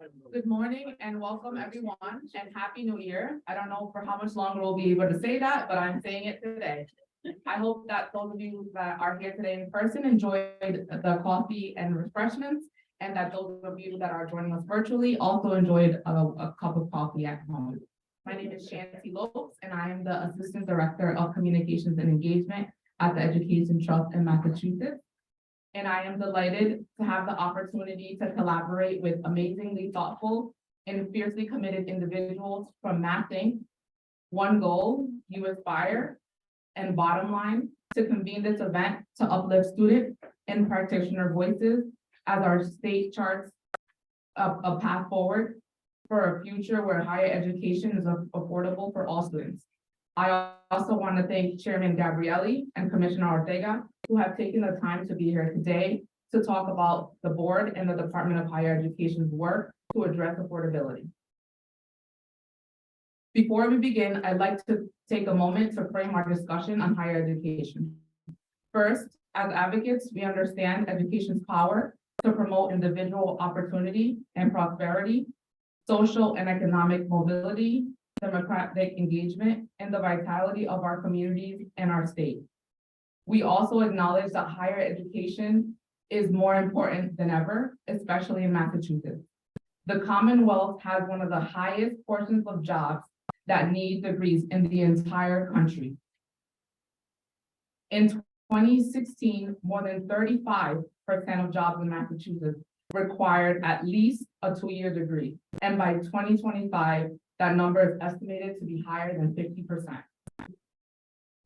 Good morning and welcome everyone and Happy New Year. I don't know for how much longer we'll be able to say that, but I'm saying it today. I hope that those of you that are here today in person enjoyed the coffee and refreshments, and that those of you that are joining us virtually also enjoyed a cup of coffee at home. My name is Shanti Lopes, and I am the Assistant Director of Communications and Engagement at the Education Trust in Massachusetts. And I am delighted to have the opportunity to collaborate with amazingly thoughtful and fiercely committed individuals from Math Inc., One Goal, You Aspire, and Bottom Line to convene this event to uplift student and practitioner voices as our state charts a path forward for a future where higher education is affordable for all students. I also want to thank Chairman Gabrielli and Commissioner Ortega, who have taken the time to be here today to talk about the board and the Department of Higher Education's work to address affordability. Before we begin, I'd like to take a moment to frame our discussion on higher education. First, as advocates, we understand education's power to promote individual opportunity and prosperity, social and economic mobility, democratic engagement, and the vitality of our communities and our state. We also acknowledge that higher education is more important than ever, especially in Massachusetts. The Commonwealth has one of the highest portions of jobs that need degrees in the entire country. In 2016, more than 35% of jobs in Massachusetts required at least a 2-year degree. And by 2025, that number is estimated to be higher than 50%.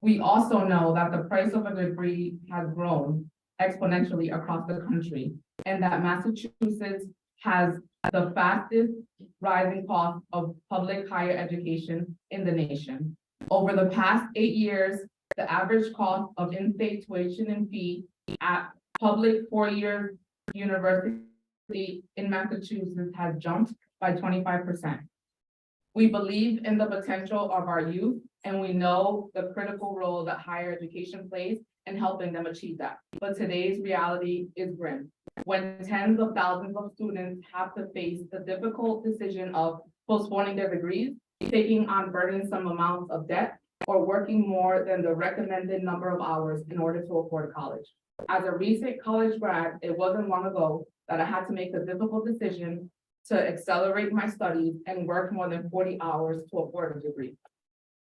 We also know that the price of a degree has grown exponentially across the country, and that Massachusetts has the fastest rising cost of public higher education in the nation. Over the past 8 years, the average cost of in-state tuition and fee at public 4-year university in Massachusetts has jumped by 25%. We believe in the potential of our youth, and we know the critical role that higher education plays in helping them achieve that. But today's reality is grim, when tens of thousands of students have to face the difficult decision of postponing their degrees, taking on burdensome amounts of debt, or working more than the recommended number of hours in order to afford college. As a recent college grad, it wasn't long ago that I had to make the difficult decision to accelerate my studies and work more than 40 hours to afford a degree.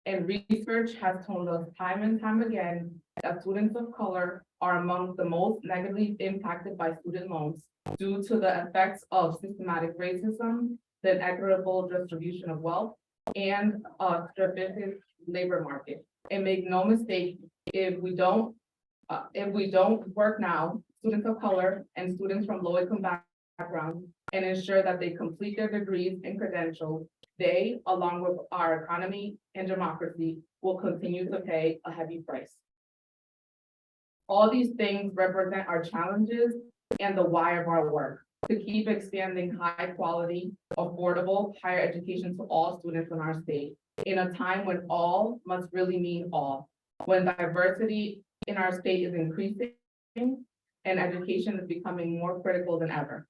And research has told us time and time again that students of color are among the most negatively impacted by student loans due to the effects of systematic racism, the inequitable distribution of wealth, and a strategic labor market. And make no mistake, if we don't work now, students of color and students from low-income backgrounds, and ensure that they complete their degrees and credentials, they, along with our economy and democracy, will continue to pay a heavy price. All these things represent our challenges and the why of our work, to keep expanding high quality, affordable higher education to all students in our state, in a time when all must really mean all, when diversity in our state is increasing and education is becoming more critical than ever.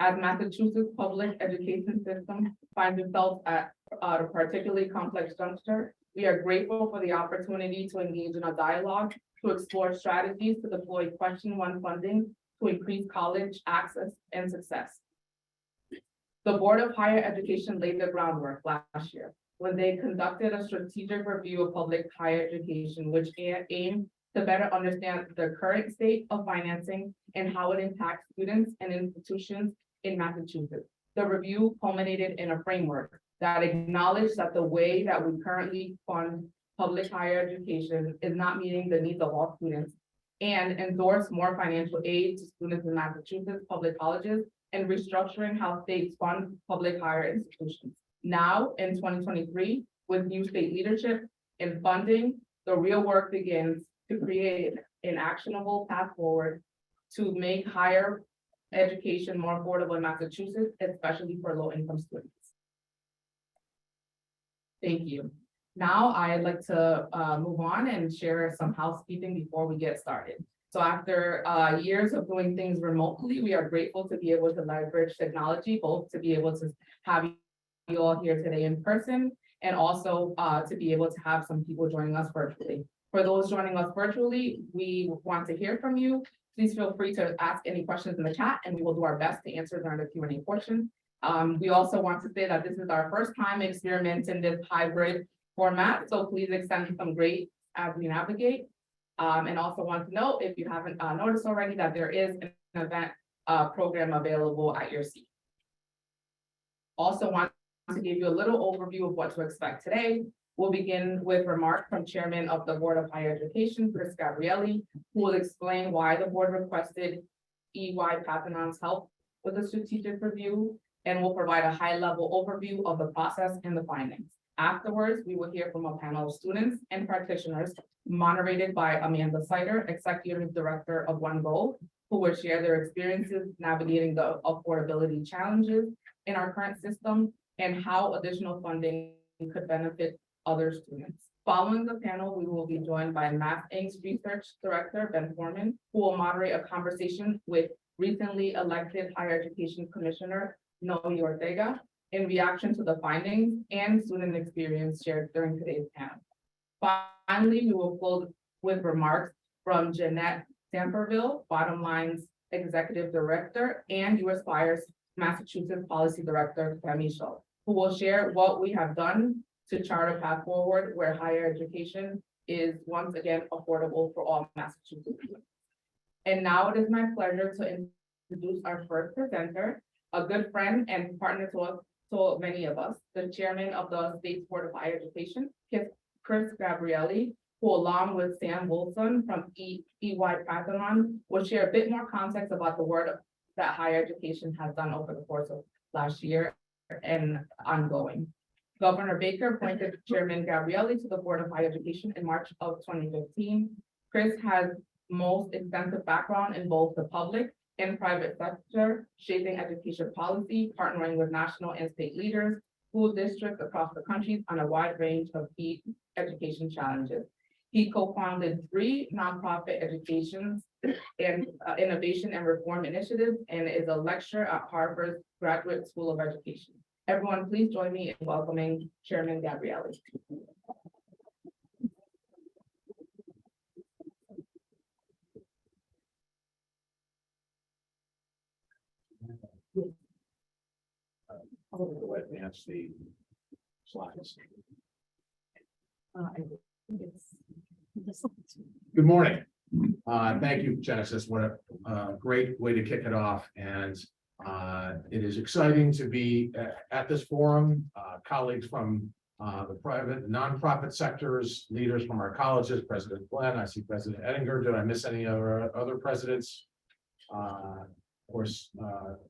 As Massachusetts public education system finds itself at a particularly complex juncture, we are grateful for the opportunity to engage in a dialogue to explore strategies to deploy Question 1 funding to increase college access and success. The Board of Higher Education laid the groundwork last year when they conducted a strategic review of public higher education, which aimed to better understand the current state of financing and how it impacts students and institutions in Massachusetts. The review culminated in a framework that acknowledged that the way that we currently fund public higher education is not meeting the needs of all students, and endorse more financial aid to students in Massachusetts public colleges and restructuring how states fund public higher institutions. Now, in 2023, with new state leadership and funding, the real work begins to create an actionable path forward to make higher education more affordable in Massachusetts, especially for low-income students. Thank you. Now I'd like to move on and share some housekeeping before we get started. So after years of doing things remotely, we are grateful to be able to leverage technology, both to be able to have you all here today in person, and also to be able to have some people joining us virtually. For those joining us virtually, we want to hear from you. Please feel free to ask any questions in the chat, and we will do our best to answer during the Q&A portion. We also want to say that this is our first time experimenting this hybrid format, so please extend some grace as we navigate. And also want to note, if you haven't noticed already, that there is an event program available at your seat. Also want to give you a little overview of what to expect today. We'll begin with remarks from Chairman of the Board of Higher Education, Chris Gabrielli, who will explain why the board requested EY Parthenon's help with the strategic review, and will provide a high-level overview of the process and the findings. Afterwards, we will hear from a panel of students and practitioners moderated by Amanda Sider, Executive Director of One Goal, who will share their experiences navigating the affordability challenges in our current system and how additional funding could benefit other students. Following the panel, we will be joined by Math Inc.'s Research Director, Ben Foreman, who will moderate a conversation with recently elected Higher Education Commissioner, Noe Ortega, in reaction to the findings and student experience shared during today's panel. Finally, we will close with remarks from Jeanette Samperville, Bottom Line's Executive Director, and US Fire's Massachusetts Policy Director, Tammy Schultz, who will share what we have done to chart a path forward where higher education is once again affordable for all Massachusetts students. And now it is my pleasure to introduce our first presenter, a good friend and partner to many of us, the chairman of the State's Board of Higher Education, Chris Gabrielli, who along with Sam Wilson from EY Parthenon will share a bit more context about the work that higher education has done over the course of last year and ongoing. Governor Baker appointed Chairman Gabrielli to the Board of Higher Education in March of 2015. Chris has most extensive background in both the public and private sector, shaping education policy, partnering with national and state leaders, school districts across the country on a wide range of key education challenges. He co-founded 3 nonprofit educations and innovation and reform initiatives, and is a lecturer at Harvard's Graduate School of Education. Everyone, please join me in welcoming Chairman Gabrielli. I'll advance the slides. Good morning. Thank you, Genesis. What a great way to kick it off. And it is exciting to be at this forum. Colleagues from the private nonprofit sectors, leaders from our colleges, President Glenn, I see President Ettinger. Did I miss any other presidents? Of course,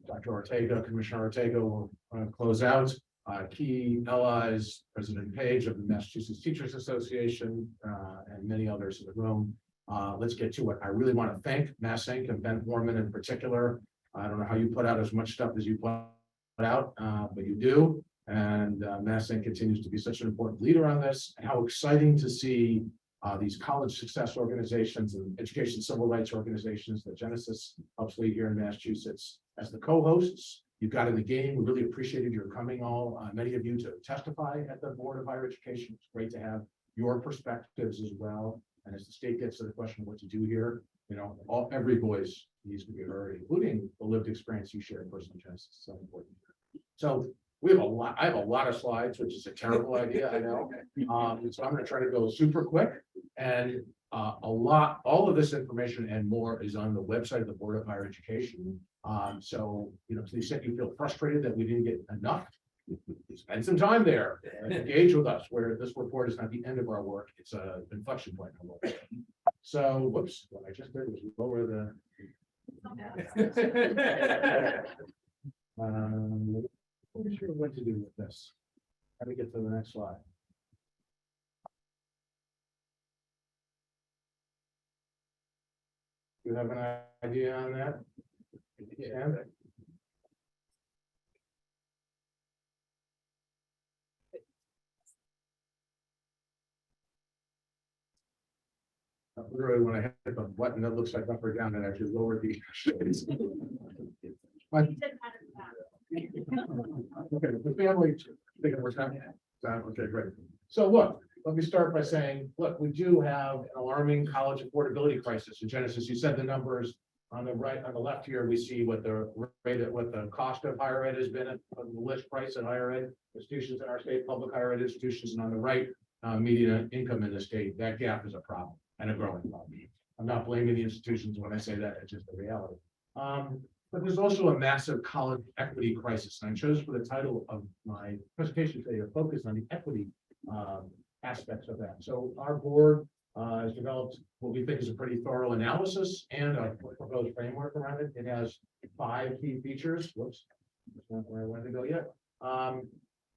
Dr. Ortega, Commissioner Ortega will close out. Key allies, President Page of the Massachusetts Teachers Association, and many others in the room. Let's get to it. I really want to thank Mass Inc. and Ben Foreman in particular. I don't know how you put out as much stuff as you put out, but you do. And Mass Inc. continues to be such an important leader on this. And how exciting to see these college success organizations and education civil rights organizations that Genesis helps lead here in Massachusetts as the co-hosts. You've got in the game. We really appreciated your coming, many of you, to testify at the Board of Higher Education. It's great to have your perspectives as well. And as the state gets to the question of what to do here, you know, every voice needs to be heard, including the lived experience you share in personal Genesis. So important. So we have a lot. I have a lot of slides, which is a terrible idea, I know. So I'm going to try to go super quick. And all of this information and more is on the website of the Board of Higher Education. So, you know, to the extent you feel frustrated that we didn't get enough, spend some time there and engage with us, where this report is not the end of our work. It's an inflection point in our work. So, whoops, what I just did was lower the. I'm not sure what to do with this. How do we get to the next slide? Do you have an idea on that? Yeah. Literally, when I hit the button that looks like up or down, it actually lowered the. But- Okay, the family, thinking we're done. Okay, great. So look, let me start by saying, look, we do have an alarming college affordability crisis. In Genesis, you said the numbers on the right, on the left here, we see what the rate, what the cost of higher ed has been on the list price in higher ed institutions in our state, public higher ed institutions, and on the right, median income in the state. That gap is a problem and a growing problem. I'm not blaming the institutions when I say that, it's just the reality. But there's also a massive college equity crisis, and I chose for the title of my presentation today to focus on the equity aspects of that. So our board has developed what we think is a pretty thorough analysis and a proposed framework around it. It has 5 key features. Whoops, that's not where I wanted to go yet.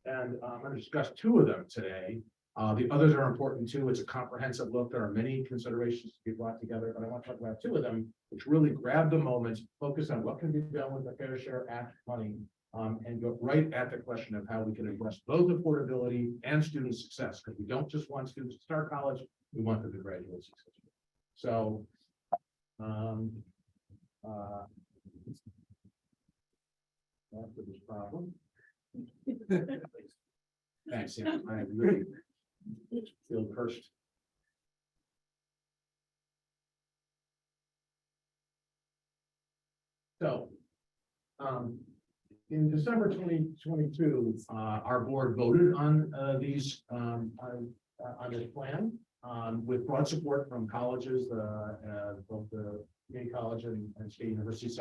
And I'm going to discuss 2 of them today. The others are important too. It's a comprehensive look. There are many considerations to be brought together, but I want to talk about 2 of them, which really grab the moment, focus on what can be done with the Fair Share Act money, and go right at the question of how we can address both affordability and student success, because we don't just want students to start college, we want them to graduate successfully. So, after this problem. Thanks, yeah, I really feel cursed. So, in December 2022, our board voted on these on this plan with broad support from colleges, both the community college and state universities.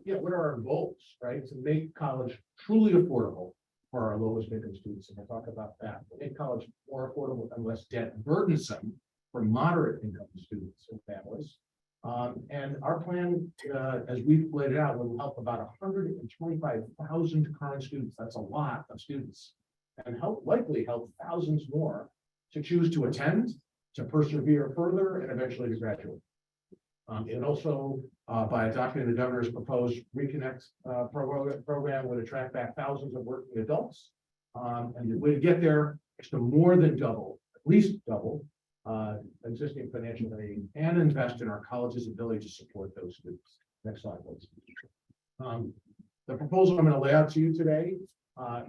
Yeah, what are our goals, right? To make college truly affordable for our lowest income students, and we'll talk about that. Make college more affordable and less debt burdensome for moderate income students and families. And our plan, as we've laid it out, will help about 125,000 current students. That's a lot of students, and likely help thousands more to choose to attend, to persevere further, and eventually to graduate. And also, by adopting the governor's proposed Reconnect program would attract back thousands of working adults. And the way to get there is to more than double, at least double, existing financial aid and invest in our college's ability to support those students. Next slide, please. The proposal I'm going to lay out to you today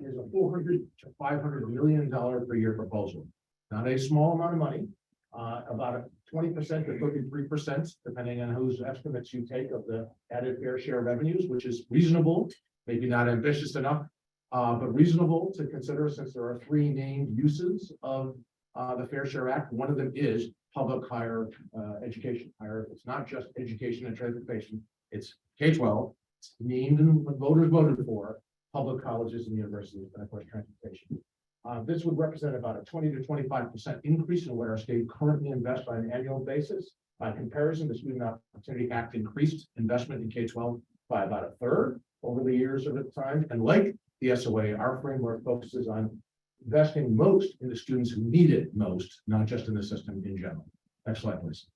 is a $400 to $500 million per year proposal. Not a small amount of money. About 20% to 33%, depending on whose estimates you take of the added fair share revenues, which is reasonable, maybe not ambitious enough, but reasonable to consider, since there are 3 named uses of the Fair Share Act. One of them is public higher education. It's not just education and transportation, it's K-12. It's named and what voters voted for, public colleges and universities, and of course, transportation. This would represent about a 20 to 25% increase in what our state currently invests on an annual basis. By comparison, the Student Opportunity Act increased investment in K-12 by about 1/3 over the years of its time. And like the SOA, our framework focuses on investing most in the students who need it most, not just in the system in general. Next slide, please.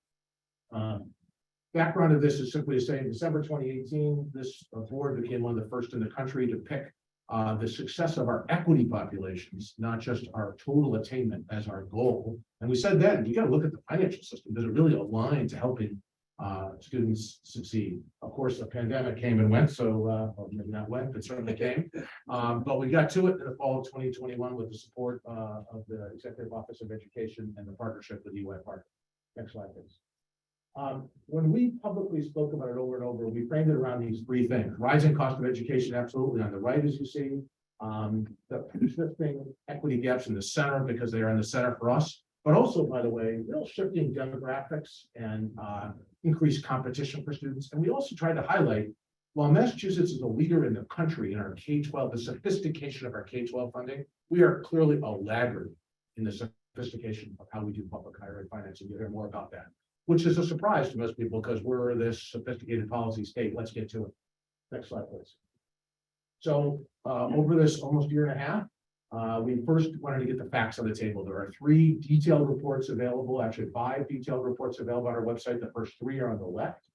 Background of this is simply to say, in December 2018, this board became one of the first in the country to pick the success of our equity populations, not just our total attainment, as our goal. And we said then, you got to look at the financial system. Does it really align to helping students succeed? Of course, the pandemic came and went, so well, maybe not went, but certainly came. But we got to it in the fall of 2021 with the support of the Executive Office of Education and the partnership with UI Park. Next slide, please. When we publicly spoke about it over and over, we framed it around these 3 things: rising cost of education, absolutely on the right, as you see, the persisting equity gaps in the center, because they are in the center for us, but also, by the way, real shifting demographics and increased competition for students. And we also tried to highlight, while Massachusetts is a leader in the country in our K-12, the sophistication of our K-12 funding, we are clearly a laggard in the sophistication of how we do public higher ed financing. You'll hear more about that, which is a surprise to most people because we're this sophisticated policy state. Let's get to it. Next slide, please. So over this almost 1.5 years, We first wanted to get the facts on the table. There are 3 detailed reports available, actually 5 detailed reports available on our website. The first 3 are on the left.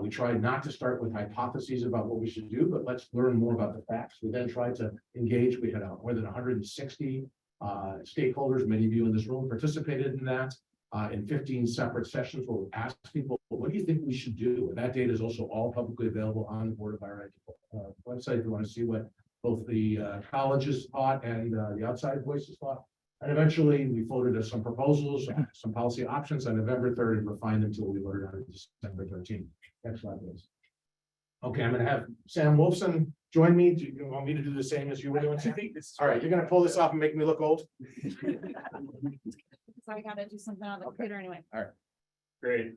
We tried not to start with hypotheses about what we should do, but let's learn more about the facts. We then tried to engage. We had more than 160 stakeholders. Many of you in this room participated in that. In 15 separate sessions where we asked people, what do you think we should do? And that data is also all publicly available on the Board of Higher Ed website if you want to see what both the colleges thought and the outside voices thought. And eventually we floated some proposals, some policy options on November 3rd and refined them until we voted on it December 13th. Next slide, please. Okay, I'm going to have Sam Wolfson join me. Do you want me to do the same as you were doing? Sam? All right, you're going to pull this off and make me look old? So I gotta do something on the computer anyway. Great,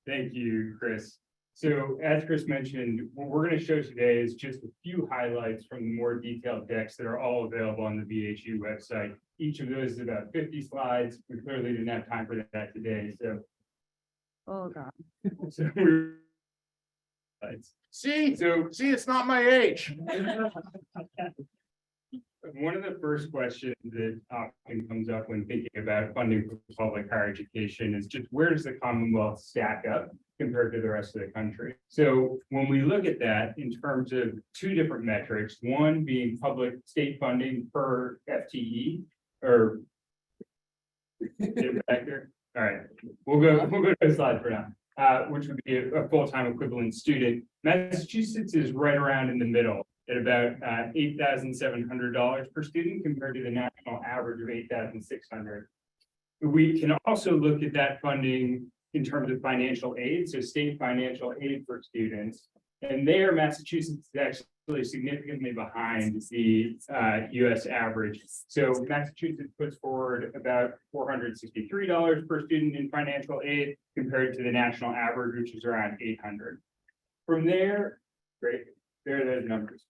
thank you, Chris. So as Chris mentioned, what we're going to show today is just a few highlights from the more detailed decks that are all available on the VHU website. Each of those is about 50 slides. We clearly didn't have time for that today, so. Oh, God. See, it's not my age. One of the first questions that often comes up when thinking about funding for public higher education is just where does the Commonwealth stack up compared to the rest of the country? So when we look at that in terms of 2 different metrics, one being public state funding per FTE or back there. All right, we'll go to the slide for now, which would be a full-time equivalent student. Massachusetts is right around in the middle at about $8,700 per student compared to the national average of $8,600. We can also look at that funding in terms of financial aid, so state financial aid for students. And there, Massachusetts is actually significantly behind the US average. So Massachusetts puts forward about $463 per student in financial aid compared to the national average, which is around $800. From there, great, there are those numbers.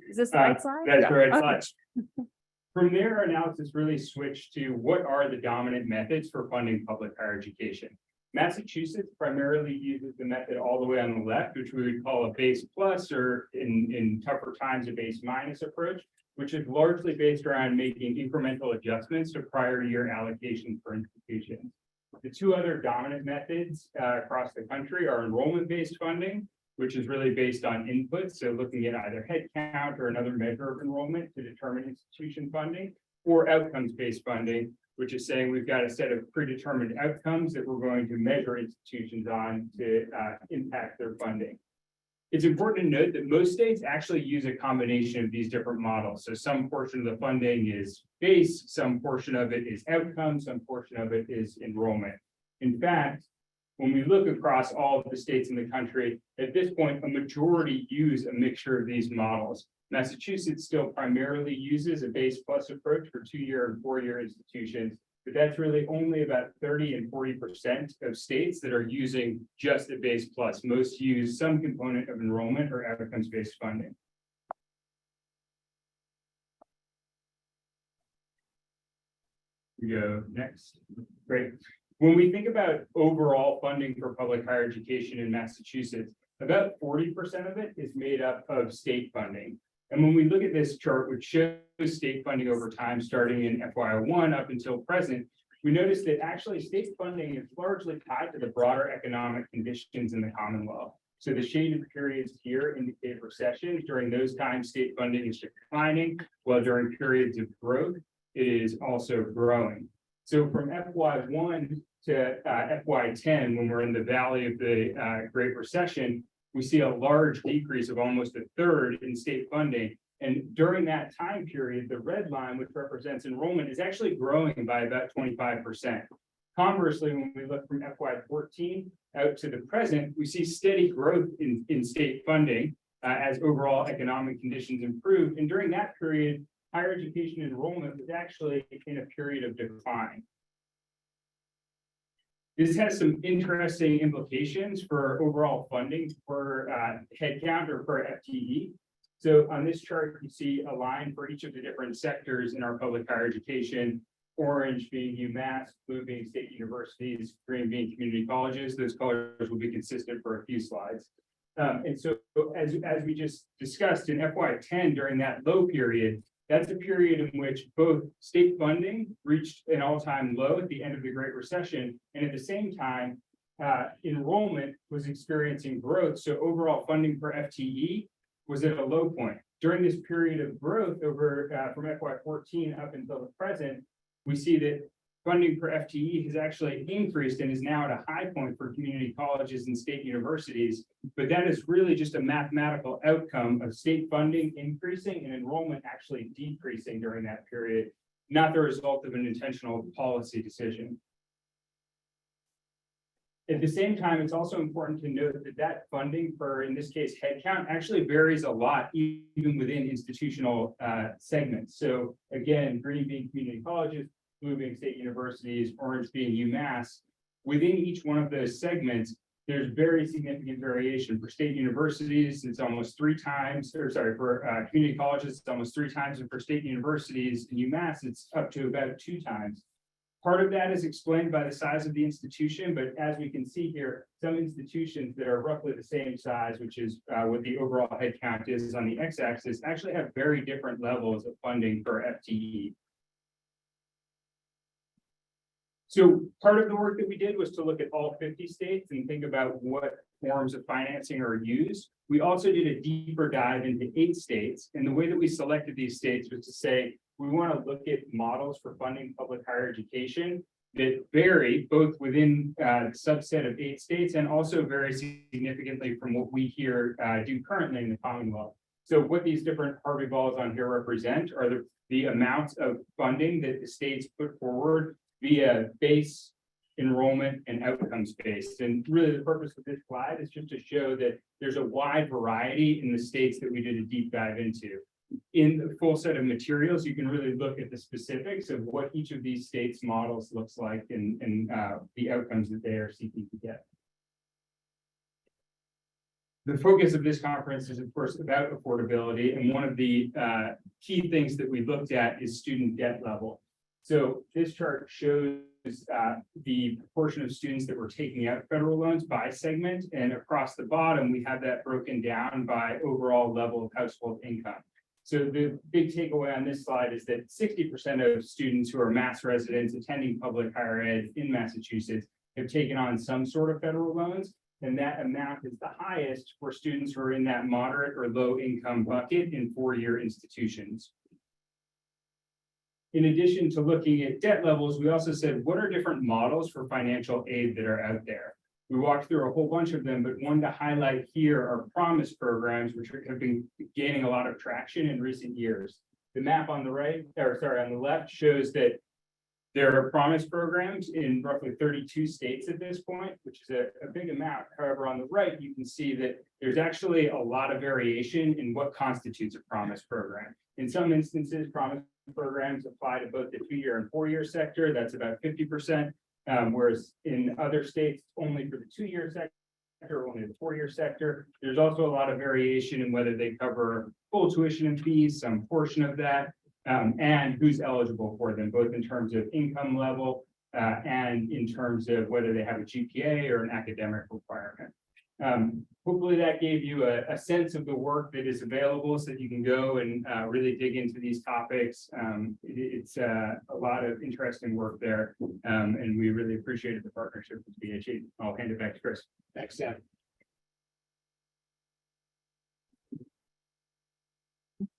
Is this the right slide? That's the right Okay. slide. From there, our analysis really switched to what are the dominant methods for funding public higher education. Massachusetts primarily uses the method all the way on the left, which we would call a base plus, or in tougher times, a base minus approach, which is largely based around making incremental adjustments to prior year allocations for institutions. The 2 other dominant methods across the country are enrollment-based funding, which is really based on inputs, so looking at either head count or another measure of enrollment to determine institution funding, or outcomes-based funding, which is saying we've got a set of predetermined outcomes that we're going to measure institutions on to impact their funding. It's important to note that most states actually use a combination of these different models. So some portion of the funding is base, some portion of it is outcome, some portion of it is enrollment. In fact, when we look across all of the states in the country, at this point, a majority use a mixture of these models. Massachusetts still primarily uses a base plus approach for 2-year and 4-year institutions, but that's really only about 30 and 40% of states that are using just a base plus. Most use some component of enrollment or outcomes-based funding. We go next. Great. When we think about overall funding for public higher education in Massachusetts, about 40% of it is made up of state funding. And when we look at this chart, which shows state funding over time, starting in FY01 up until present, we notice that actually state funding is largely tied to the broader economic conditions in the Commonwealth. So the shaded periods here indicate recession. During those times, state funding is declining, while during periods of growth, it is also growing. So from FY1 to FY10, when we're in the valley of the Great Recession, we see a large decrease of almost 1/3 in state funding. And during that time period, the red line, which represents enrollment, is actually growing by about 25%. Conversely, when we look from FY14 out to the present, we see steady growth in state funding as overall economic conditions improve. And during that period, higher education enrollment was actually in a period of decline. This has some interesting implications for overall funding for headcount or per FTE. So on this chart, you see a line for each of the different sectors in our public higher education, orange being UMass, blue being state universities, green being community colleges. Those colors will be consistent for a few slides. And so as we just discussed in FY10, during that low period, That's a period in which both state funding reached an all-time low at the end of the Great Recession, and at the same time, enrollment was experiencing growth. So overall funding per FTE was at a low point. During this period of growth over from FY14 up until the present, we see that funding per FTE has actually increased and is now at a high point for community colleges and state universities. But that is really just a mathematical outcome of state funding increasing and enrollment actually decreasing during that period, not the result of an intentional policy decision. At the same time, it's also important to note that that funding for, in this case, headcount actually varies a lot, even within institutional segments. So again, green being community colleges, blue being state universities, orange being UMass. Within each one of those segments, there's very significant variation. For state universities, it's almost 3 times, or sorry, for community colleges, it's almost 3 times, and for state universities and UMass, it's up to about 2 times. Part of that is explained by the size of the institution, but as we can see here, some institutions that are roughly the same size, which is what the overall headcount is on the x-axis, actually have very different levels of funding per FTE. So part of the work that we did was to look at all 50 states and think about what forms of financing are used. We also did a deeper dive into 8 states, and the way that we selected these states was to say, we want to look at models for funding public higher education that vary both within the subset of 8 states and also very significantly from what we here do currently in the Commonwealth. So what these different Harvey balls on here represent are the amounts of funding that the states put forward via base, enrollment, and outcomes based. And really the purpose of this slide is just to show that there's a wide variety in the states that we did a deep dive into. In the full set of materials, you can really look at the specifics of what each of these states' models looks like and the outcomes that they are seeking to get. The focus of this conference is, of course, about affordability, and one of the key things that we looked at is student debt level. So this chart shows the proportion of students that were taking out federal loans by segment, and across the bottom, we have that broken down by overall level of household income. So the big takeaway on this slide is that 60% of students who are Mass residents attending public higher ed in Massachusetts have taken on some sort of federal loans, and that amount is the highest for students who are in that moderate or low income bucket in 4-year institutions. In addition to looking at debt levels, we also said, what are different models for financial aid that are out there? We walked through a whole bunch of them, but one to highlight here are promise programs, which have been gaining a lot of traction in recent years. The map on the right, or sorry, on the left shows that there are promise programs in roughly 32 states at this point, which is a big amount. However, on the right, you can see that there's actually a lot of variation in what constitutes a promise program. In some instances, promise programs apply to both the 2-year and 4-year sector. That's about 50%. Whereas in other states, only for the 2-year sector, only the 4-year sector. There's also a lot of variation in whether they cover full tuition and fees, some portion of that, and who's eligible for them, both in terms of income level and in terms of whether they have a GPA or an academic requirement. Hopefully that gave you a sense of the work that is available so that you can go and really dig into these topics. It's a lot of interesting work there, and we really appreciated the partnership with BHE. I'll hand it back to Chris. Thanks, Sam.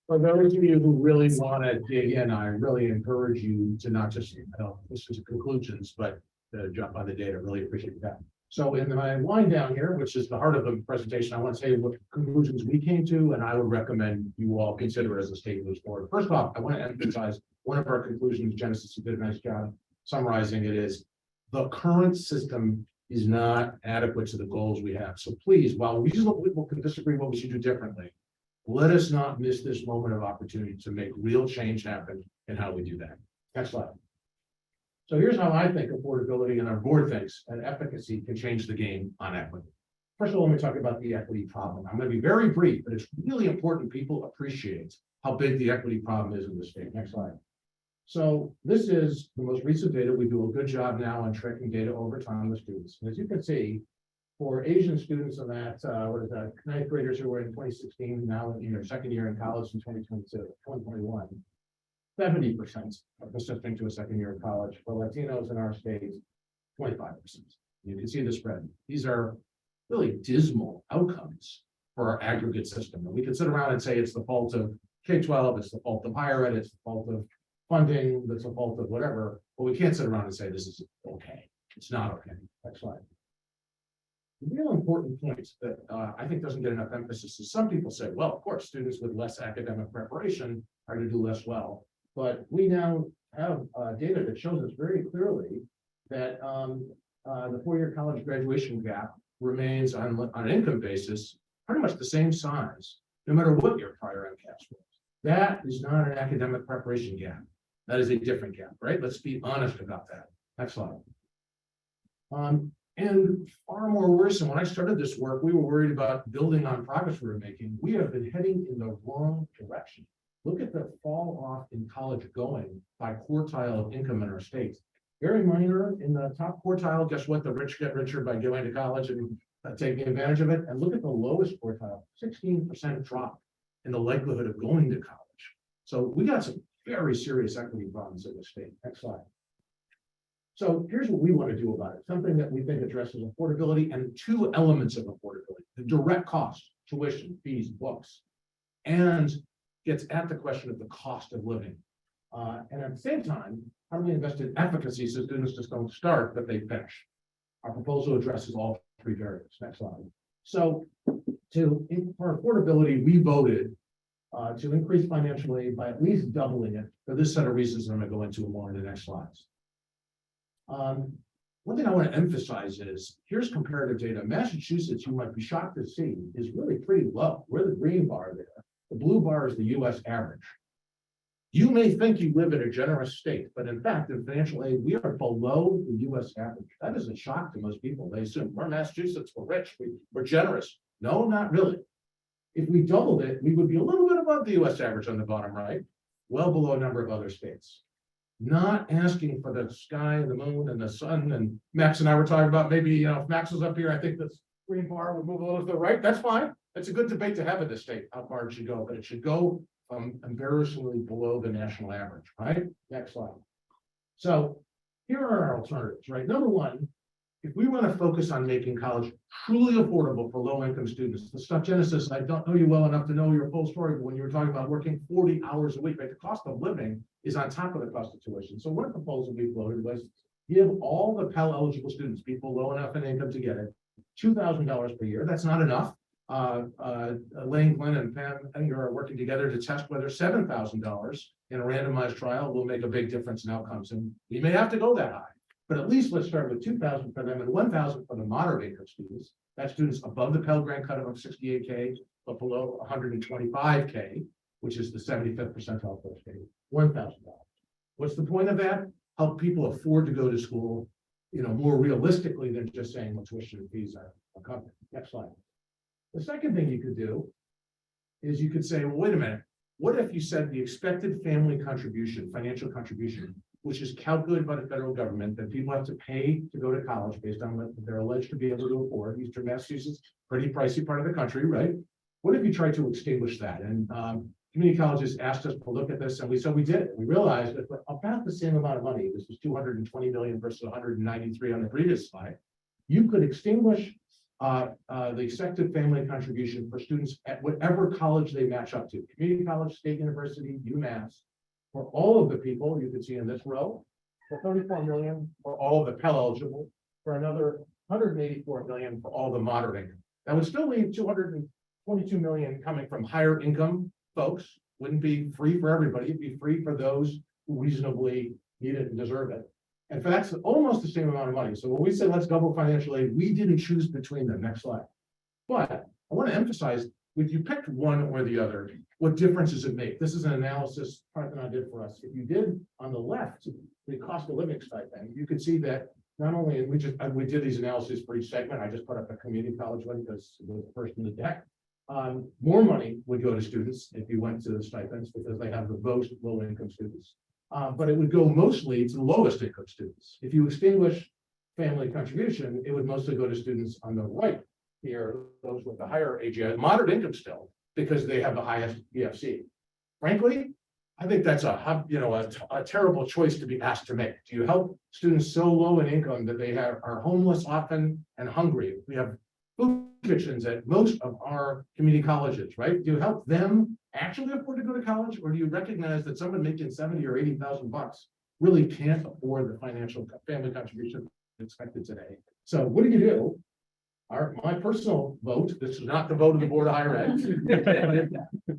For those of you who really want to dig in, I really encourage you to not just, listen to conclusions, but to jump on the data. Really appreciate that. So in my wind down here, which is the heart of the presentation, I want to say what conclusions we came to, and I would recommend you all consider as the state moves forward. First off, I want to emphasize one of our conclusions. Genesis did a nice job summarizing it. Is the current system is not adequate to the goals we have. So please, while reasonable people can disagree what we should do differently, let us not miss this moment of opportunity to make real change happen in how we do that. Next slide. So here's how I think affordability and our board thinks and efficacy can change the game on equity. First of all, let me talk about the equity problem. I'm going to be very brief, but it's really important people appreciate how big the equity problem is in this state. Next slide. So this is the most recent data. We do a good job now on tracking data over time with students. And as you can see, for Asian students in that, 9th graders who were in 2016, now in their second year in college in 2021, 70% of assisting to a second year of college. For Latinos in our state, 25%. You can see the spread. These are really dismal outcomes for our aggregate system. And we can sit around and say it's the fault of K-12, it's the fault of higher ed, it's the fault of funding, it's the fault of whatever, but we can't sit around and say this is okay. It's not okay. Next slide. The real important point that I think doesn't get enough emphasis is some people say, well, of course, students with less academic preparation are to do less well. But we now have data that shows us very clearly that the four-year college graduation gap remains on an income basis pretty much the same size, no matter what your prior MCAS was. That is not an academic preparation gap. That is a different gap, right? Let's be honest about that. Next slide. And far more worse, and when I started this work, we were worried about building on progress we were making. We have been heading in the wrong direction. Look at the fall off in college going by quartile of income in our state. Very minor in the top quartile. Guess what? The rich get richer by going to college and taking advantage of it. And look at the lowest quartile, 16% drop in the likelihood of going to college. So we got some very serious equity problems in the state. Next slide. So here's what we want to do about it. Something that we think addresses affordability and two elements of affordability: the direct cost, tuition, fees, books, and gets at the question of the cost of living. And at the same time, how do we invest in efficacy so students just don't start, but they finish? Our proposal addresses all three variables. Next slide. So for affordability, we voted to increase financial aid by at least doubling it for this set of reasons I'm going to go into more in the next slides. One thing I want to emphasize is here's comparative data. Massachusetts, you might be shocked to see, is really pretty low. We're the green bar there. The blue bar is the US average. You may think you live in a generous state, but in fact, in financial aid, we are below the US average. That is a shock to most people. They assume we're Massachusetts, we're rich, we're generous. No, not really. If we doubled it, we would be a little bit above the US average on the bottom right, well below a number of other states. Not asking for the sky and the moon and the sun. And Max and I were talking about maybe, if Max was up here, I think this green bar would move a little to the right. That's fine. It's a good debate to have in this state, how far it should go, but it should go embarrassingly below the national average, right? Next slide. So here are our alternatives, right? Number one, if we want to focus on making college truly affordable for low-income students, the stuff, Genesis, I don't know you well enough to know your full story, but when you were talking about working 40 hours a week, right, the cost of living is on top of the cost of tuition. So one proposal we floated was give all the Pell eligible students, people low enough in income to get it, $2,000 per year. That's not enough. Lane Glenn and Pam Enger are working together to test whether $7,000 in a randomized trial will make a big difference in outcomes. And we may have to go that high. But at least let's start with $2,000 for them and $1,000 for the moderate income students. That's students above the Pell Grant cut of 68K, but below 125K, which is the 75th percentile for the state, $1,000. What's the point of that? Help people afford to go to school, more realistically than just saying, well, tuition and fees are covered. Next slide. The second thing you could do is you could say, well, wait a minute. What if you said the expected family contribution, financial contribution, which is calculated by the federal government that people have to pay to go to college based on what they're alleged to be able to afford. Eastern Massachusetts, pretty pricey part of the country, right? What if you tried to extinguish that? And community colleges asked us to look at this, and we did it. We realized that for about the same amount of money, this was 220 million versus 193 on the previous slide, you could extinguish the expected family contribution for students at whatever college they match up to, community college, state university, UMass. For all of the people you can see in this row, for 34 million for all of the Pell eligible, for another 184 million for all the moderate income. That would still leave 222 million coming from higher income folks. Wouldn't be free for everybody. It'd be free for those who reasonably need it and deserve it. And for that's almost the same amount of money. So when we said let's double financial aid, we didn't choose between them. Next slide. But I want to emphasize, if you picked one or the other, what difference does it make? This is an analysis Parthenon did for us. If you did on the left, the cost of living stipend, you could see that not only, and we did these analyses for each segment. I just put up a community college one because it was the first in the deck. More money would go to students if you went to the stipends because they have the most low income students. But it would go mostly to the lowest income students. If you extinguish family contribution, it would mostly go to students on the right here, those with the higher AGI, moderate income still, because they have the highest EFC. Frankly, I think that's a terrible choice to be asked to make. Do you help students so low in income that they are homeless often and hungry? We have food kitchens at most of our community colleges, right? Do you help them actually afford to go to college, or do you recognize that someone making 70 or 80,000 bucks really can't afford the financial family contribution expected today? So what do? My personal vote, this is not the vote of the Board of Higher Ed.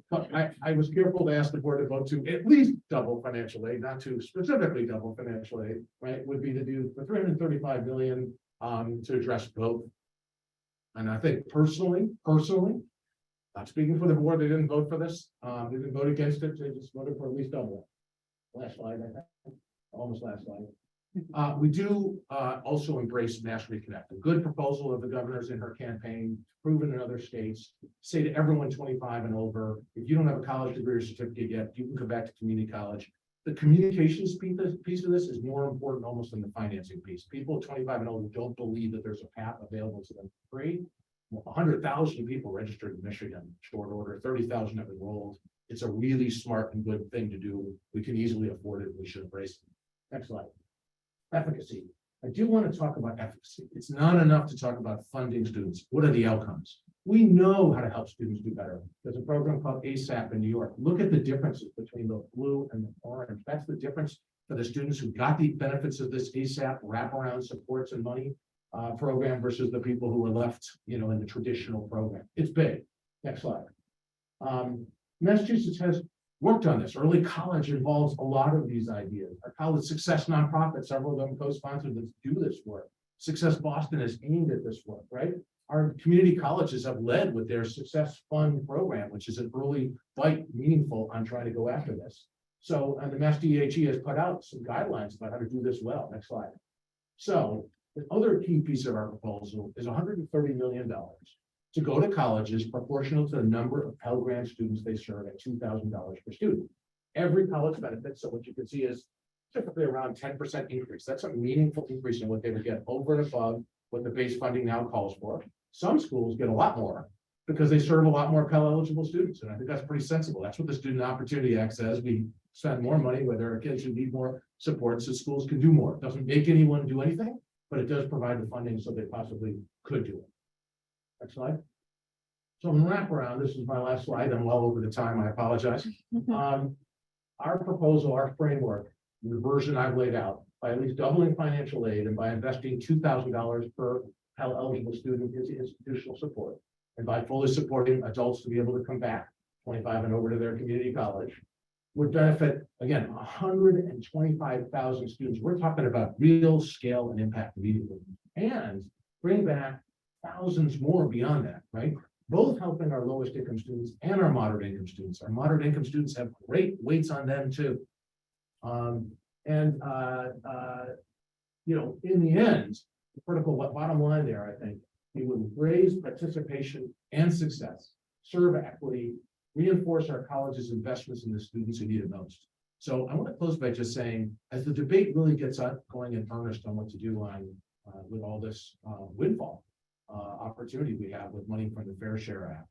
But I was careful to ask the board to vote to at least double financial aid, not to specifically double financial aid, right? Would be to do the 335 million to address both. And I think personally, not speaking for the board, they didn't vote for this. They didn't vote against it. They just voted for at least double. Last slide, I think. Almost last slide. We do also embrace Mass Reconnect, a good proposal of the governor's in her campaign, proven in other states. Say to everyone 25 and over, if you don't have a college degree or certificate yet, you can come back to community college. The communications piece of this is more important almost than the financing piece. People 25 and older don't believe that there's a path available to them for free. 100,000 people registered in Michigan, short order, 30,000 have enrolled. It's a really smart and good thing to do. We can easily afford it. We should embrace it. Next slide. Efficacy. I do want to talk about efficacy. It's not enough to talk about funding students. What are the outcomes? We know how to help students do better. There's a program called ASAP in New York. Look at the differences between the blue and the orange. That's the difference for the students who got the benefits of this ASAP wraparound supports and money program versus the people who were left, in the traditional program. It's big. Next slide. Massachusetts has worked on this. Early college involves a lot of these ideas. Our college success nonprofit, several of them co-sponsored that do this work. Success Boston is aimed at this work, right? Our community colleges have led with their Success Fund program, which is an early bite meaningful on trying to go after this. So, and the Mass DHE has put out some guidelines about how to do this well. Next slide. So the other key piece of our proposal is $130 million to go to colleges proportional to the number of Pell Grant students they serve at $2,000 per student. Every college benefits, so what you can see is typically around 10% increase. That's a meaningful increase in what they would get over and above what the base funding now calls for. Some schools get a lot more because they serve a lot more Pell eligible students. And I think that's pretty sensible. That's what the Student Opportunity Act says. We spend more money where there are kids who need more support so schools can do more. It doesn't make anyone do anything, but it does provide the funding so they possibly could do it. Next slide. So I'm wrap around. This is my last slide. I'm well over the time. I apologize. Our proposal, our framework, the version I've laid out, by at least doubling financial aid and by investing $2,000 per Pell eligible student into institutional support, and by fully supporting adults to be able to come back 25 and over to their community college, would benefit, again, 125,000 students. We're talking about real scale and impact immediately, and bring back thousands more beyond that, right? Both helping our lowest income students and our moderate income students. Our moderate income students have great weights on them too. In the end, the critical bottom line there, I think, we would raise participation and success, serve equity, reinforce our college's investments in the students who need it most. So I want to close by just saying, as the debate really gets going in earnest on what to do on with all this windfall opportunity we have with money from the Fair Share Act,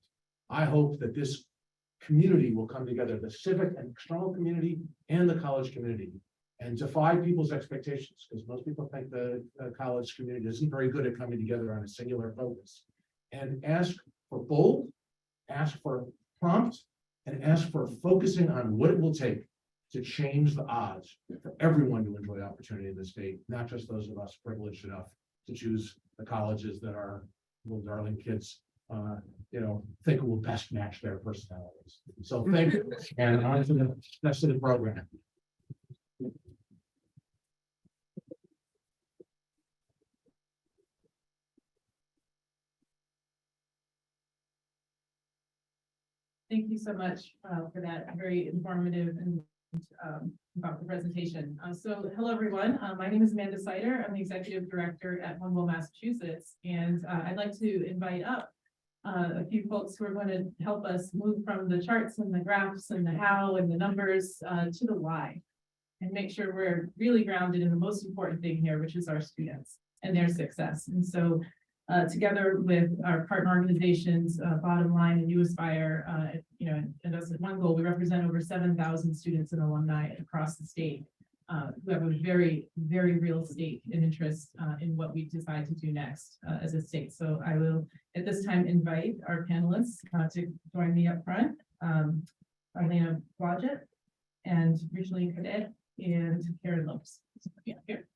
I hope that this community will come together, the civic and external community and the college community, and defy people's expectations, because most people think the college community isn't very good at coming together on a singular focus, and ask for bold, ask for prompt, and ask for focusing on what it will take to change the odds for everyone to enjoy opportunity in the state, not just those of us privileged enough to choose the colleges that our little darling kids think will best match their personalities. So thank you, and on to the rest of the program. Thank you so much for that very informative and about the presentation. So hello, everyone. My name is Amanda Sider. I'm the Executive Director at Humboldt, Massachusetts, and I'd like to invite up a few folks who are going to help us move from the charts and the graphs and the how and the numbers to the why, and make sure we're really grounded in the most important thing here, which is our students and their success. And so together with our partner organizations, Bottom Line and You Aspire, you know, and as one goal, we represent over 7,000 students and alumni across the state. Who have a very, very real stake and interest in what we decide to do next as a state. So I will at this time invite our panelists to join me up front. Arlena Blodgett and Richelieu Cadet and Karen Lopes. Yeah, here.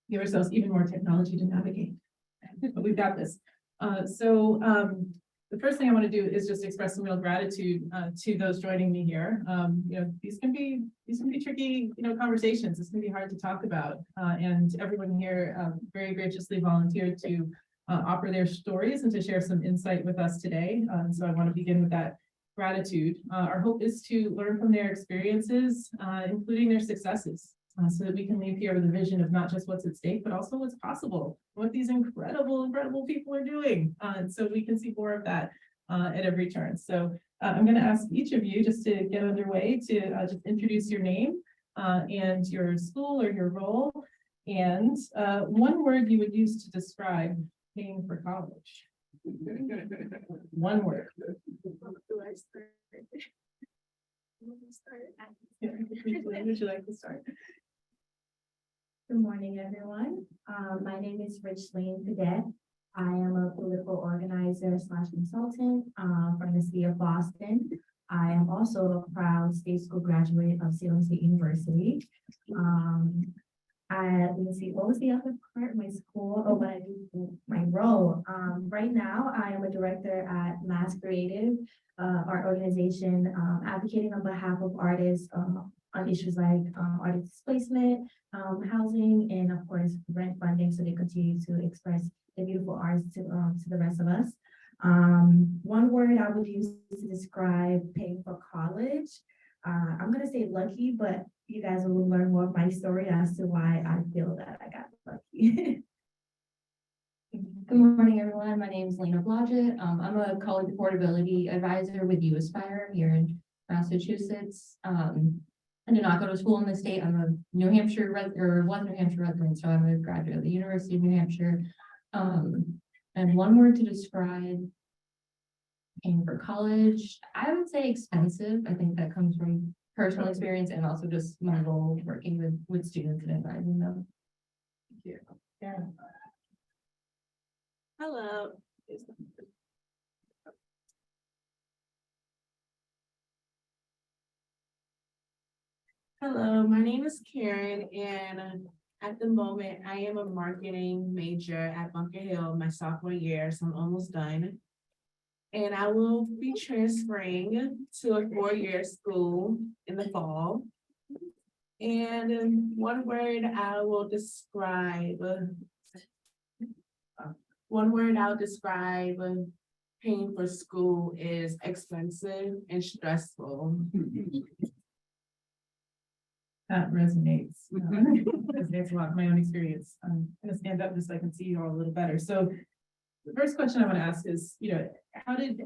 Give ourselves even more technology to navigate, but we've got this. The first thing I want to do is just express some real gratitude to those joining me here. You know, these can be tricky, you know, conversations. This can be hard to talk about, and everyone here very graciously volunteered to offer their stories and to share some insight with us today. So I want to begin with that gratitude. Our hope is to learn from their experiences, including their successes. So that we can leave here with a vision of not just what's at stake, but also what's possible, what these incredible people are doing. So we can see more of that at every turn. So I'm going to ask each of you just to get underway to just introduce your name and your school or your role, and one word you would use to describe paying for college. One word. Do I start? Would you like to start? Good morning, everyone. My name is Richelieu Cadet. I am a political organizer / consultant from the city of Boston. I am also a proud state school graduate of Salem State University. Let me see, what was the other part? My school, what I do, my role. Right now, I am a director at Mass Creative, our organization advocating on behalf of artists on issues like artist displacement, housing, and of course, rent funding, so they continue to express the beautiful arts to the rest of us. One word I would use to describe paying for college, I'm gonna say lucky, but you guys will learn more of my story as to why I feel that I got lucky. Good morning, everyone. My name is Lena Blodgett. I'm a college affordability advisor with U Aspire here in Massachusetts. I did not go to school in the state. I'm a New Hampshire was New Hampshire resident, so I'm a graduate of the University of New Hampshire. And one word to describe paying for college, I would say expensive. I think that comes from personal experience and also just my role working with students and advising them. Thank you. Yeah. Hello. Hello, my name is Karen, and at the moment, I am a marketing major at Bunker Hill my sophomore year, so I'm almost done. And I will be transferring to a 4-year school in the fall. And one word I'll describe paying for school is expensive and stressful. That resonates. Resonates a lot with my own experience. I'm gonna stand up just so I can see you all a little better. So the first question I want to ask is, you know, how did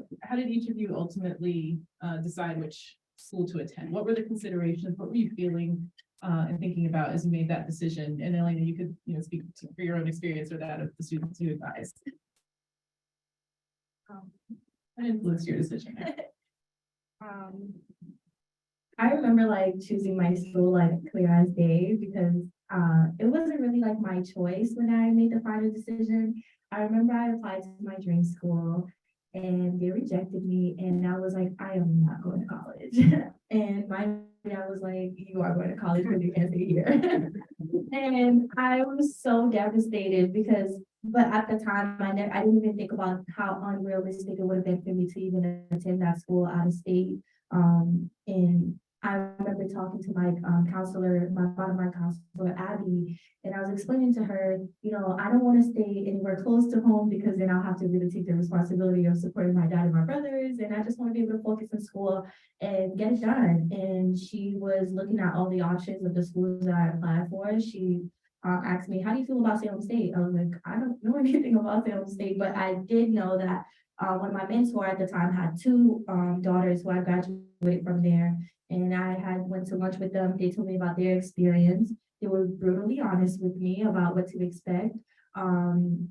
each of you ultimately decide which school to attend? What were the considerations? What were you feeling and thinking about as you made that decision? And Elena, you could, you know, speak for your own experience or that of the students you advised. What influenced your decision? I remember like choosing my school like clear as day because it wasn't really like my choice when I made the final decision. I remember I applied to my dream school and they rejected me, and I was like, I am not going to college. And my dad was like, you are going to college because you can't stay here. And I was so devastated but at the time I didn't even think about how unrealistic it would have been for me to even attend that school out of state. And I remember talking to my counselor, my bottom line counselor, Abby, and I was explaining to her, you know, I don't want to stay anywhere close to home because then I'll have to really take the responsibility of supporting my dad and my brothers, and I just want to be able to focus in school and get it done. And she was looking at all the options of the schools that I applied for. She asked me, how do you feel about Salem State? I was like, I don't know anything about Salem State, but I did know that when my mentor at the time had two daughters who I graduated from there, and I had went to lunch with them. They told me about their experience. They were brutally honest with me about what to expect. And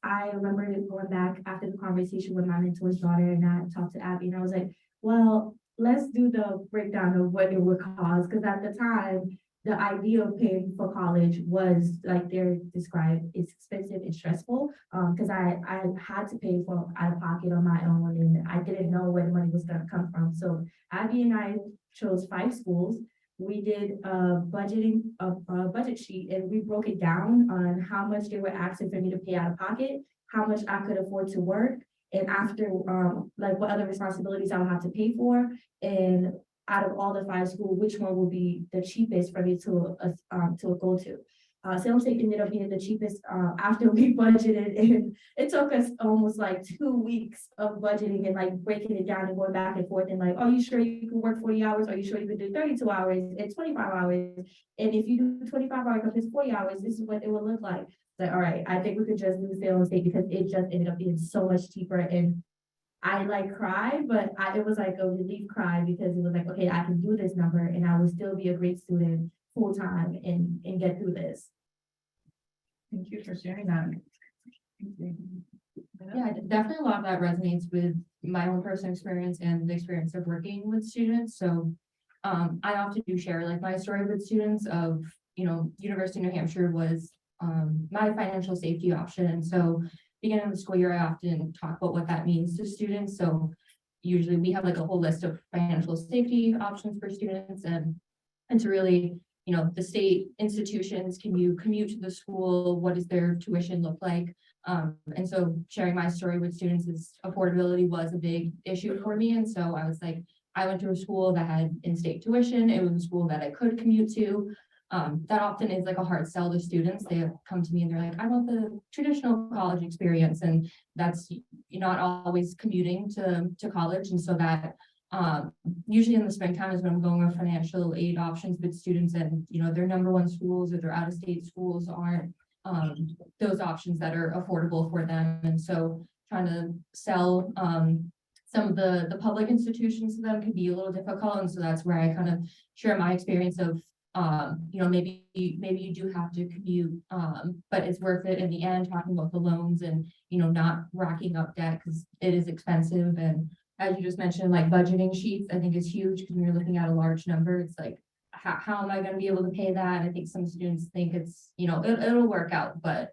I remember going back after the conversation with my mentor's daughter, and I talked to Abby, and I was like, well, let's do the breakdown of what it would cost, because at the time, the idea of paying for college was, like they're described, it's expensive and stressful. Because I had to pay for out of pocket on my own, and I didn't know where the money was gonna come from. So Abby and I chose 5 schools. We did a budget sheet, and we broke it down on how much they were asking for me to pay out of pocket, how much I could afford to work, and after, like what other responsibilities I would have to pay for, and out of all the 5 schools, which one will be the cheapest for me to go to. Salem State ended up being the cheapest after we budgeted, and it took us almost like 2 weeks of budgeting and like breaking it down and going back and forth and like, are you sure you can work 40 hours? Are you sure you can do 32 hours and 25 hours? And if you do 25 hours up to 40 hours, this is what it would look like. Like, all right, I think we could just do Salem State because it just ended up being so much cheaper. And I like cried, but it was like a relief cry because it was like, okay, I can do this number and I will still be a great student full time and get through this. Thank you for sharing that. Yeah, definitely a lot of that resonates with my own personal experience and the experience of working with students. So I often do share like my story with students of, you know, University of New Hampshire was my financial safety option. And so beginning of the school year, I often talk about what that means to students. So usually we have like a whole list of financial safety options for students, and to really, you know, the state institutions, can you commute to the school? What does their tuition look like? And so sharing my story with students is affordability was a big issue for me. And so I was like, I went to a school that had in-state tuition. It was a school that I could commute to. That often is like a hard sell to students. They come to me and they're like, I want the traditional college experience. And that's not always commuting to college. And so that usually in the springtime is when I'm going over financial aid options with students, and you know, their number 1 schools or their out-of-state schools aren't those options that are affordable for them. And so trying to sell some of the public institutions to them can be a little difficult. And so that's where I kind of share my experience of you know, maybe you do have to commute, but it's worth it in the end, talking about the loans and, you know, not racking up debt because it is expensive. And as you just mentioned, like budgeting sheets, I think is huge because when you're looking at a large number, it's like, how am I going to be able to pay that? I think some students think it's, you know, it'll work out, but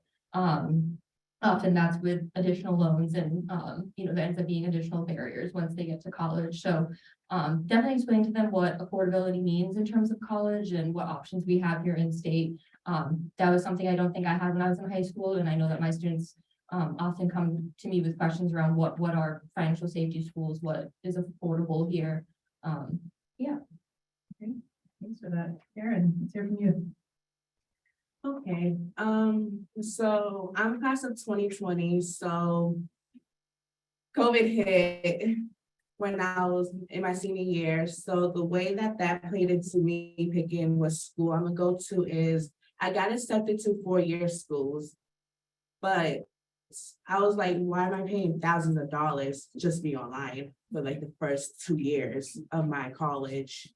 often that's with additional loans and, you know, that ends up being additional barriers once they get to college. So definitely explain to them what affordability means in terms of college and what options we have here in state. That was something I don't think I had when I was in high school. And I know that my students often come to me with questions around what are financial safety schools, what is affordable here. Yeah. Okay. Thanks for that. Karen, let's hear from you. Okay, so I'm class of 2020, so COVID hit when I was in my senior year. So the way that played into me picking what school I'm gonna go to is I got accepted to 4-year schools, but I was like, why am I paying thousands of dollars just to be online for like the first 2 years of my college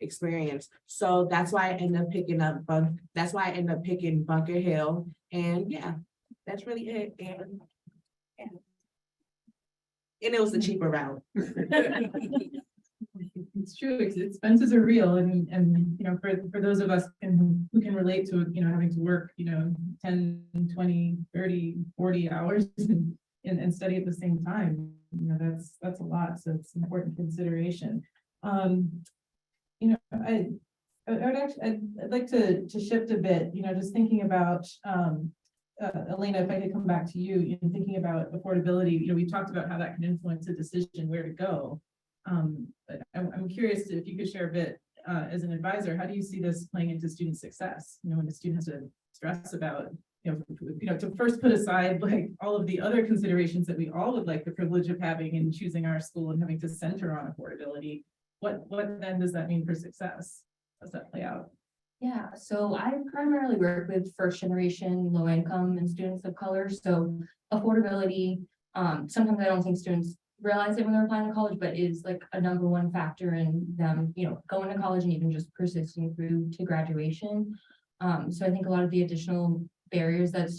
experience? So that's why I ended up picking Bunker Hill, and yeah, that's really it. And yeah. And it was the cheaper route. It's true, expenses are real, and you know, for those of us who can relate to, you know, having to work, you know, 10, 20, 30, 40 hours and study at the same time, you know, that's a lot. So it's an important consideration. You know, I'd like to shift a bit, you know, just thinking about, Elena, if I could come back to you, thinking about affordability, you know, we talked about how that can influence a decision where to go. But I'm curious if you could share a bit, as an advisor, how do you see this playing into student success? You know, when the student has to stress about, to first put aside like all of the other considerations that we all would like the privilege of having in choosing our school and having to center on affordability. What then does that mean for success? How does that play out? Yeah, so I primarily work with first generation, low income and students of color, so affordability. Sometimes I don't think students realize it when they're applying to college, but is like a number one factor in them, going to college and even just persisting through to graduation. So I think a lot of the additional barriers that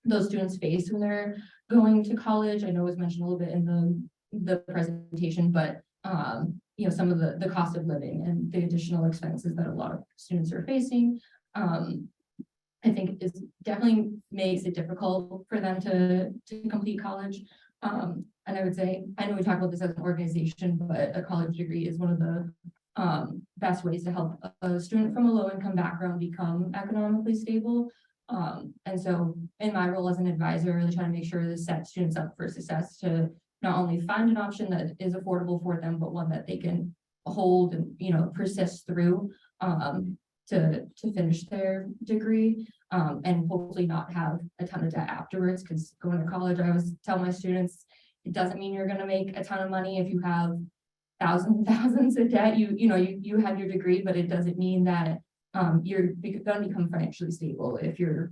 those students face when they're going to college, I know was mentioned a little bit in the presentation, but some of the cost of living and the additional expenses that a lot of students are facing, I think is definitely makes it difficult for them to complete college. And I would say, I know we talk about this as an organization, but a college degree is one of the best ways to help a student from a low income background become economically stable. And so in my role as an advisor, really trying to make sure to set students up for success to not only find an option that is affordable for them, but one that they can hold and, persist through to finish their degree, and hopefully not have a ton of debt afterwards. Because going to college, I always tell my students, it doesn't mean you're going to make a ton of money if you have thousands and thousands of debt. You have your degree, but it doesn't mean that you're going to become financially stable if you're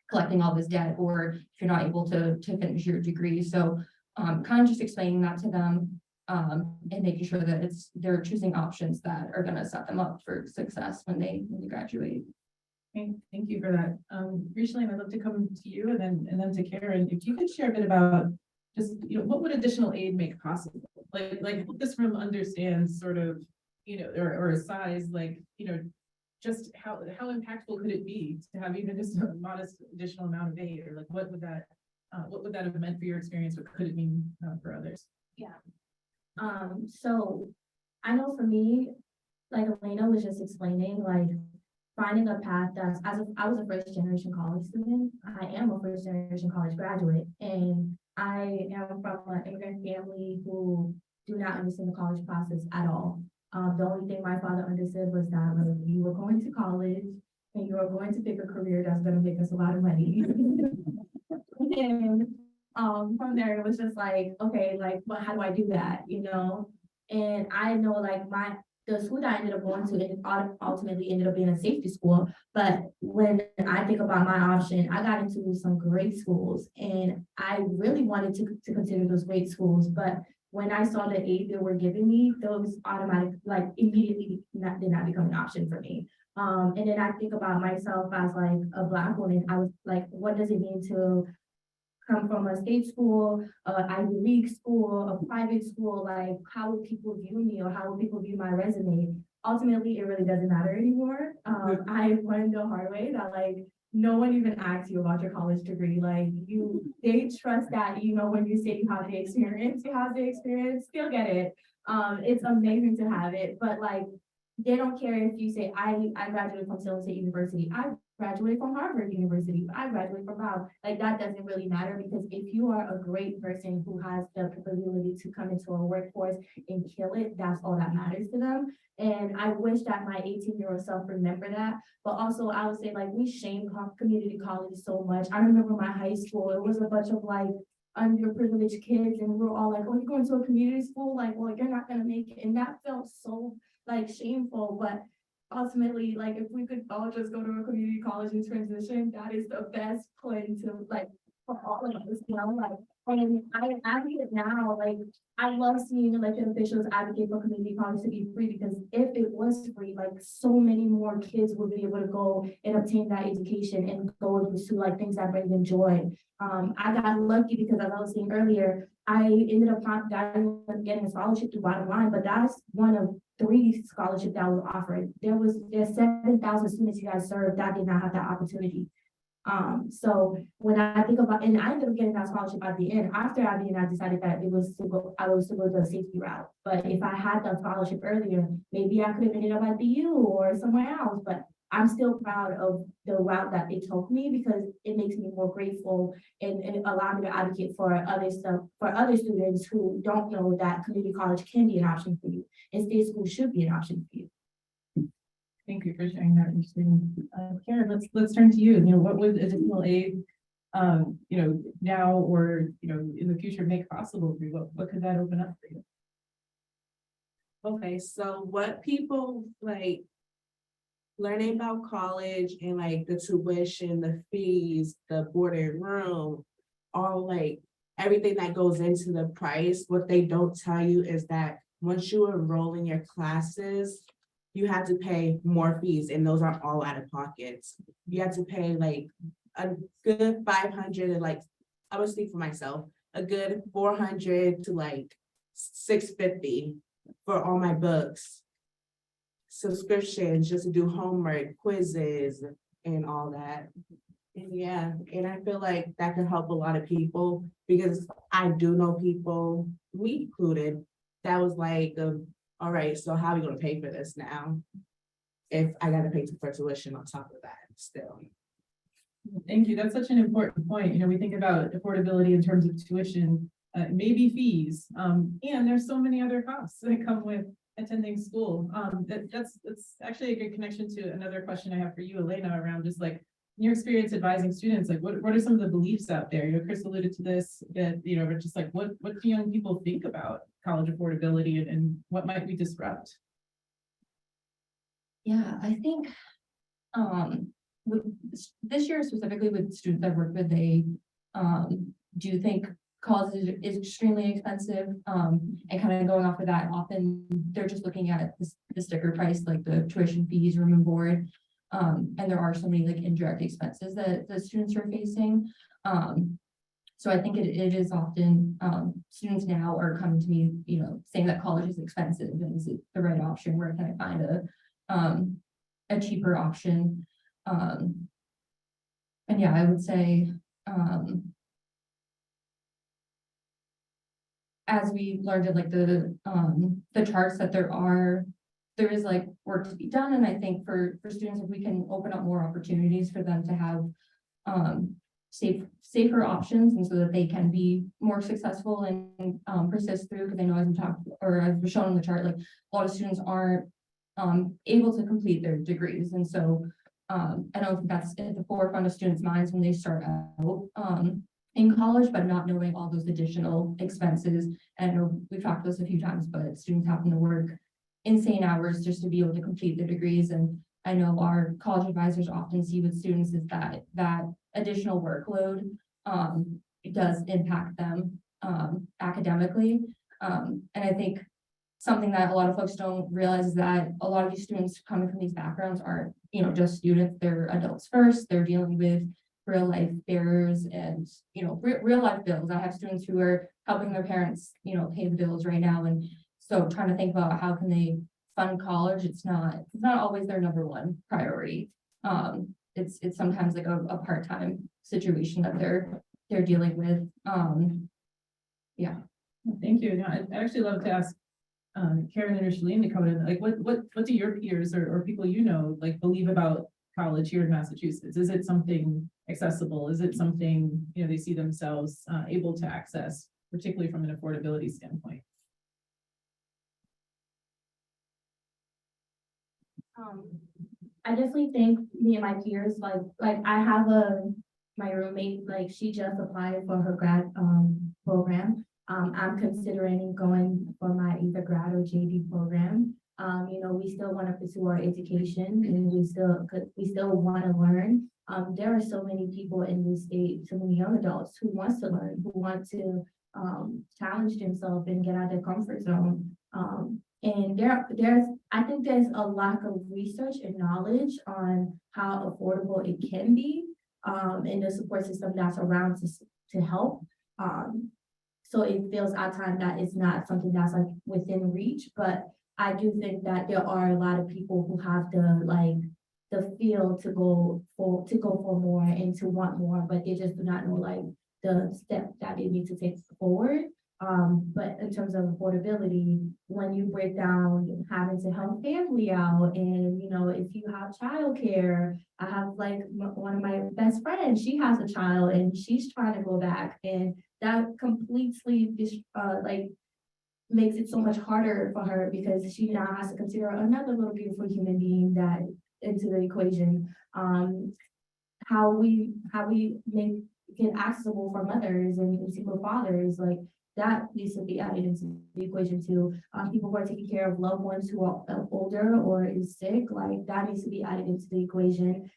collecting all this debt, or if you're not able to finish your degree. So kind of just explaining that to them, and making sure that they're choosing options that are going to set them up for success when they graduate. Okay, thank you for that. Recently, I'd love to come to you and then to Karen. If you could share a bit about just, what would additional aid make possible? Like this room understands sort of, or a size, just how impactful could it be to have even just a modest additional amount of aid, or like what would that have meant for your experience? What could it mean for others? So I know for me, like Elena was just explaining, like finding a path I was a first generation college student. I am a first generation college graduate, and I am from an immigrant family who do not understand the college process at all. The only thing my father understood was that like, you were going to college and you are going to pick a career that's going to make us a lot of money. And from there it was just like, okay, like, well, how do I do that? And I know like the school that I ended up going to, it ultimately ended up being a safety school. But when I think about my option, I got into some great schools, and I really wanted to consider those great schools. But when I saw the aid they were giving me, those automatic, like immediately did not become an option for me. And then I think about myself as like a Black woman. I was like, what does it mean to come from a state school, Ivy League school, a private school? Like, how would people view me, or how would people view my resume? Ultimately, it really doesn't matter anymore. I learned the hard way that like, no one even asks you about your college degree. Like they trust that, when you say you have the experience, they'll get it. It's amazing to have it, but like, they don't care if you say, I graduated from Salem State University. I graduated from Harvard University. I graduated from Brown. Like that doesn't really matter, because if you are a great person who has the capability to come into a workforce and kill it, that's all that matters to them. And I wish that my 18-year-old self remember that. But also I would say like, we shame community college so much. I remember my high school, it was a bunch of like underprivileged kids, and we're all like, oh, you're going to a community school? Like, well, you're not gonna make it. And that felt so like shameful. But ultimately, like, if we could all just go to a community college and transition, that is the best plan to like for all of us, like, and I advocate now, like, I love seeing elected officials advocate for community college to be free, because if it was free, like so many more kids would be able to go and obtain that education and go and pursue like things that bring them joy. I got lucky because, as I was saying earlier, I ended up getting a scholarship through Bottom Line, but that's one of 3 scholarships that was offered. There's 7,000 students you guys served that did not have that opportunity. So when I think about, and I ended up getting that scholarship at the end, after I decided that I was to go the safety route. But if I had that scholarship earlier, maybe I could have ended up at BU or somewhere else. But I'm still proud of the route that they took me because it makes me more grateful and allow me to advocate for other stuff, for other students who don't know that community college can be an option for you and state school should be an option for you. Thank you for sharing that interesting. Karen, let's turn to you. You know, what would additional aid, now or, in the future make possible for you? What could that open up for you? Okay, so what people like learning about college and like the tuition, the fees, the board and room, all like everything that goes into the price, what they don't tell you is that once you enroll in your classes, you have to pay more fees and those are all out of pockets. You have to pay like a good 500 and like, I would speak for myself, a good 400 to like 650 for all my books, subscriptions, just to do homework, quizzes, and all that. And yeah, and I feel like that could help a lot of people because I do know people, me included, that was like, all right, so how are we gonna pay for this now? If I gotta pay for tuition on top of that still. Thank you. That's such an important point. We think about affordability in terms of tuition, maybe fees, and there's so many other costs that come with attending school. That's actually a good connection to another question I have for you, Elena, around just like your experience advising students. Like, what are some of the beliefs out there? Chris alluded to this, that, just like what do young people think about college affordability and what might we disrupt? Yeah, I think, with this year specifically with students I've worked with, they, do think college is extremely expensive. And kind of going off of that, often they're just looking at the sticker price, like the tuition fees, room and board. And there are so many like indirect expenses that the students are facing. So I think it is often, students now are coming to me, saying that college is expensive and is it the right option? Where can I find a cheaper option? And yeah, I would say, as we learned in like the charts that there is like work to be done. And I think for students, if we can open up more opportunities for them to have safer options, and so that they can be more successful and persist through, because I know as we talked or as was shown on the chart, like a lot of students aren't able to complete their degrees. And so I don't think that's at the forefront of students' minds when they start out in college, but not knowing all those additional expenses. And I know we've talked about this a few times, but students having to work insane hours just to be able to complete their degrees. And I know our college advisors often see with students is that additional workload, it does impact them academically. And I think something that a lot of folks don't realize is that a lot of these students coming from these backgrounds aren't, just students, they're adults first, they're dealing with real life barriers and, real life bills. I have students who are helping their parents, pay the bills right now. And so trying to think about how can they fund college, it's not always their number one priority. It's sometimes like a part-time situation that they're dealing with. Yeah. Thank you. I'd actually love to ask Karen and Ursuline to come in. Like, what do your peers or people like believe about college here in Massachusetts? Is it something accessible? Is it something they see themselves able to access, particularly from an affordability standpoint? I definitely think me and my peers, like I have my roommate, like she just applied for her grad program. I'm considering going for my either grad or JD program. We still want to pursue our education and we still want to learn. There are so many people in this state, so many young adults who wants to learn, who want to challenge themselves and get out of their comfort zone. And I think there's a lack of research and knowledge on how affordable it can be, and the support system that's around to help. So it feels at times that it's not something that's like within reach, but I do think that there are a lot of people who have the feel to go for more and to want more, but they just do not know like the steps that they need to take forward. But in terms of affordability, when you break down having to help family out and, you know, if you have childcare, I have like one of my best friends, she has a child and she's trying to go back and that completely like makes it so much harder for her because she now has to consider another little beautiful human being that into the equation. How we make it accessible for mothers and single fathers, like that needs to be added into the equation too. People who are taking care of loved ones who are older or is sick, like that needs to be added into the equation.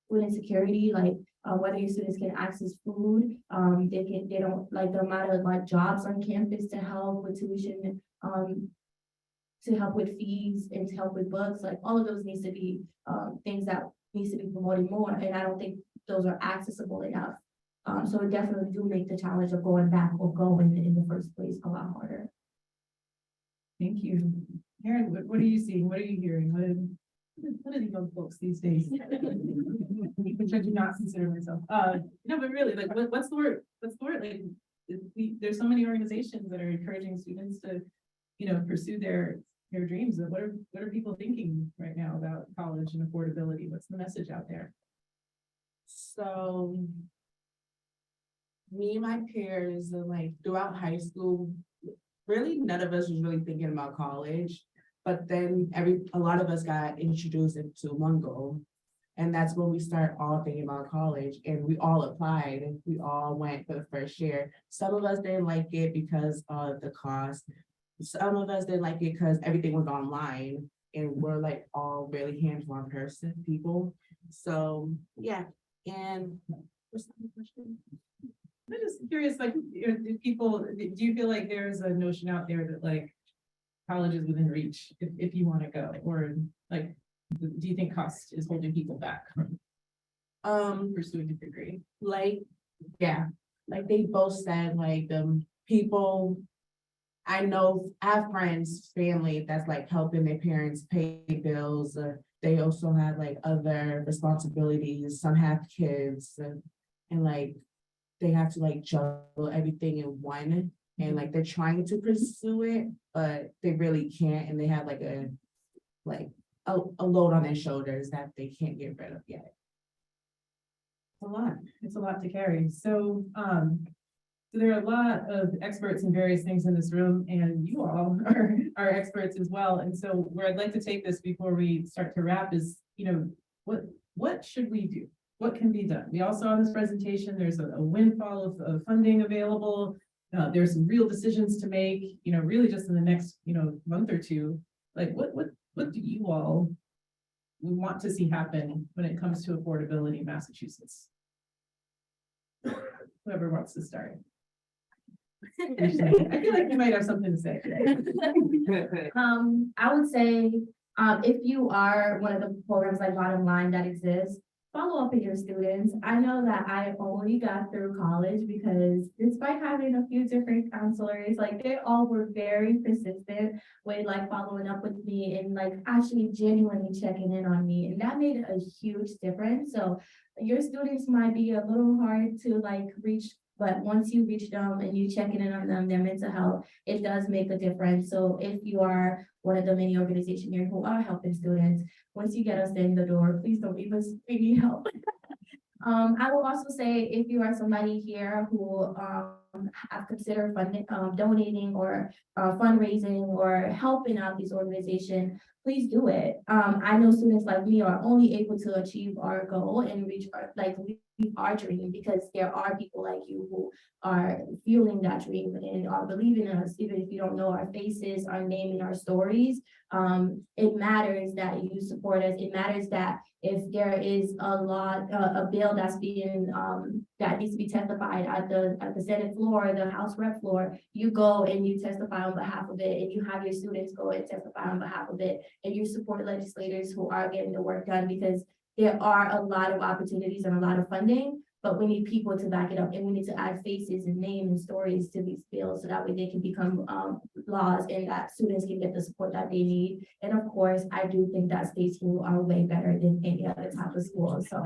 Food insecurity, like whether your students can access food, they don't like the amount of like jobs on campus to help with tuition, to help with fees and to help with books, like all of those needs to be things that needs to be promoted more, and I don't think those are accessible enough. So it definitely do make the challenge of going back or going in the first place a lot harder. Thank you. Karen, what are you seeing? What are you hearing? What are the young folks these days? Which I do not consider myself. No, but really, like, what's the word? What's the word? Like, there's so many organizations that are encouraging students to, you know, pursue their dreams. What are people thinking right now about college and affordability? What's the message out there? So me and my peers, like throughout high school, really none of us was really thinking about college. But then a lot of us got introduced into one goal. And that's when we start all thinking about college and we all applied and we all went for the first year. Some of us didn't like it because of the cost. Some of us didn't like it because everything was online and we're like all really hands-on people. So yeah, and what's the question? I'm just curious, like, do you feel like there's a notion out there that like college is within reach if you want to go, or like, do you think cost is holding people back from pursuing a degree? Like, yeah, like they both said, like, people, I know, I have friends, family that's like helping their parents pay bills. They also have like other responsibilities. Some have kids and like, they have to like juggle everything in one. And like, they're trying to pursue it, but they really can't. And they have like a load on their shoulders that they can't get rid of yet. It's a lot to carry. So, so there are a lot of experts in various things in this room, and you all are experts as well. And so where I'd like to take this before we start to wrap is, you know, what should we do? What can be done? We all saw in this presentation, there's a windfall of funding available. There's some real decisions to make, you know, really just in the next, you know, month or two. Like what do you all want to see happen when it comes to affordability in Massachusetts? Whoever wants to start. I feel like you might have something to say. I would say, if you are one of the programs like Bottom Line that exists, follow up with your students. I know that I only got through college because despite having a few different counselors, like they all were very persistent with like following up with me and like actually genuinely checking in on me. And that made a huge difference. So your students might be a little hard to like reach, but once you reach them and you checking in on them, their mental health, it does make a difference. So if you are one of the many organizations here who are helping students, once you get us in the door, please don't leave us, we need help. I will also say if you are somebody here who have considered funding, donating or fundraising or helping out these organizations, please do it. I know students like me are only able to achieve our goal and reach our dream because there are people like you who are fueling that dream and are believing in us, even if you don't know our faces, our name, and our stories. It matters that you support us. It matters that if there is a bill that's being that needs to be testified at the Senate floor, the House Rep floor, you go and you testify on behalf of it, and you have your students go and testify on behalf of it, and you support legislators who are getting the work done because there are a lot of opportunities and a lot of funding, but we need people to back it up, and we need to add faces and names and stories to these bills so that way they can become laws and that students can get the support that they need. And of course, I do think that state schools are way better than any other type of school. So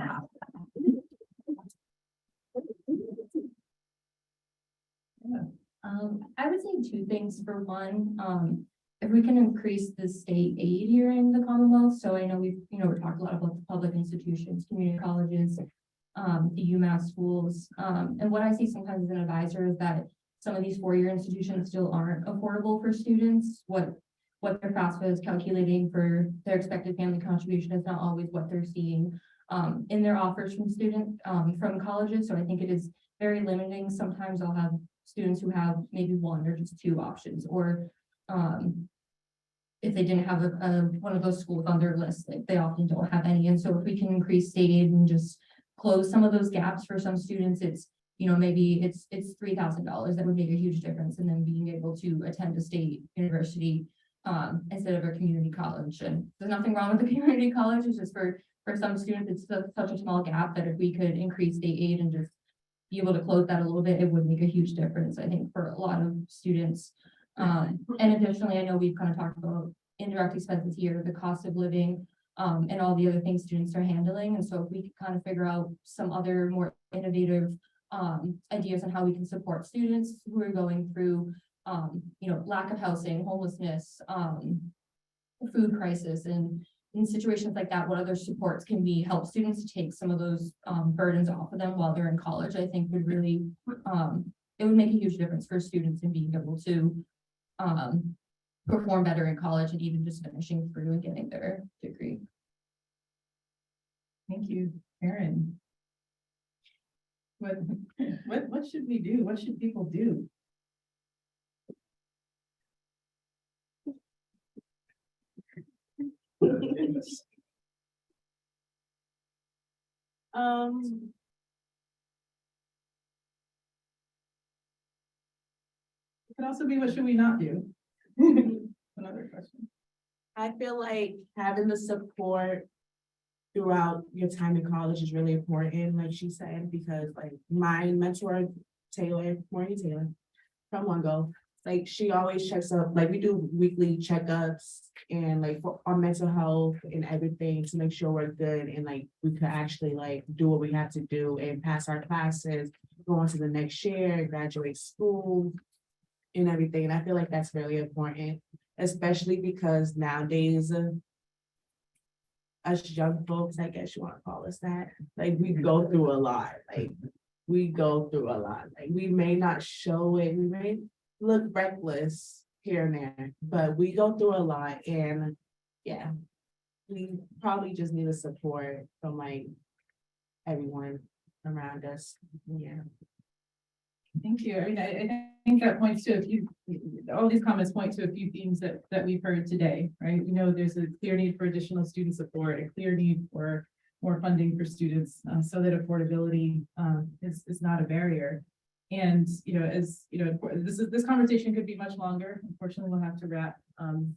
I would say two things. For one, if we can increase the state aid here in the Commonwealth, so I know we're talked a lot about the public institutions, community colleges, the UMass schools. And what I see sometimes as an advisor is that some of these four-year institutions still aren't affordable for students. What their FAFSA is calculating for their expected family contribution is not always what they're seeing in their offers from colleges. So I think it is very limiting. Sometimes I'll have students who have maybe one or just two options, or if they didn't have one of those schools on their list, like they often don't have any. And so if we can increase state aid and just close some of those gaps for some students, it's, maybe it's $3,000 that would make a huge difference in them being able to attend a state university instead of a community college. And there's nothing wrong with the community college. It's just for some students, it's such a small gap that if we could increase state aid and just be able to close that a little bit, it would make a huge difference, I think, for a lot of students. And additionally, I know we've kind of talked about indirect expenses here, the cost of living, and all the other things students are handling. And so if we could kind of figure out some other more innovative ideas on how we can support students who are going through, lack of housing, homelessness, food crisis, and in situations like that, what other supports can we help students to take some of those burdens off of them while they're in college, I think would really, it would make a huge difference for students in being able to perform better in college and even just finishing through and getting their degree. Thank you, Erin. What should we do? What should people do? It could also be, what should we not do? Another question. I feel like having the support throughout your time in college is really important, like she said, because like my mentor, Maureen Taylor from OneGo, like she always checks up, like we do weekly checkups and like for our mental health and everything to make sure we're good and like we could actually like do what we have to do and pass our classes, go on to the next year, graduate school and everything. And I feel like that's really important, especially because nowadays, us young folks, I guess you want to call us that, like we go through a lot, like we go through a lot. Like we may not show it, we may look reckless here and there, but we go through a lot and yeah, we probably just need the support from like everyone around us. Yeah. Thank you. I mean, I think that points to all these comments point to a few themes that we've heard today, right? We know there's a clear need for additional student support, a clear need for more funding for students so that affordability is not a barrier. And, this conversation could be much longer. Unfortunately, we'll have to wrap.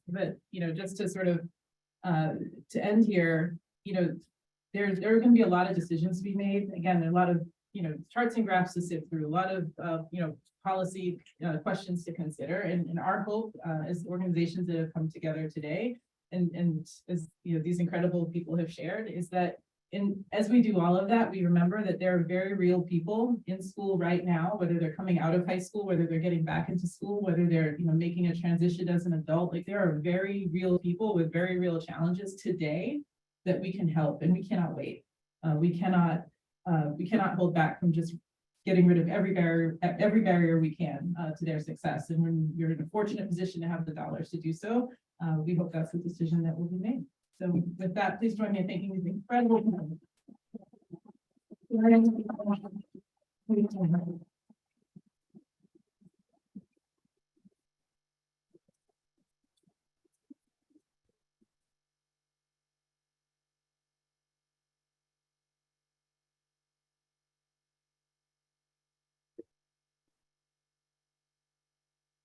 But, just to sort of to end here, there are going to be a lot of decisions to be made. Again, a lot of charts and graphs to sift through, a lot of, policy questions to consider. And our hope as organizations that have come together today and as, these incredible people have shared is that as we do all of that, we remember that there are very real people in school right now, whether they're coming out of high school, whether they're getting back into school, whether they're, making a transition as an adult. Like there are very real people with very real challenges today that we can help, and we cannot wait. We cannot hold back from just getting rid of every barrier we can to their success. And when you're in a fortunate position to have the dollars to do so, we hope that's the decision that will be made. So with that, please join me in thanking these incredible people.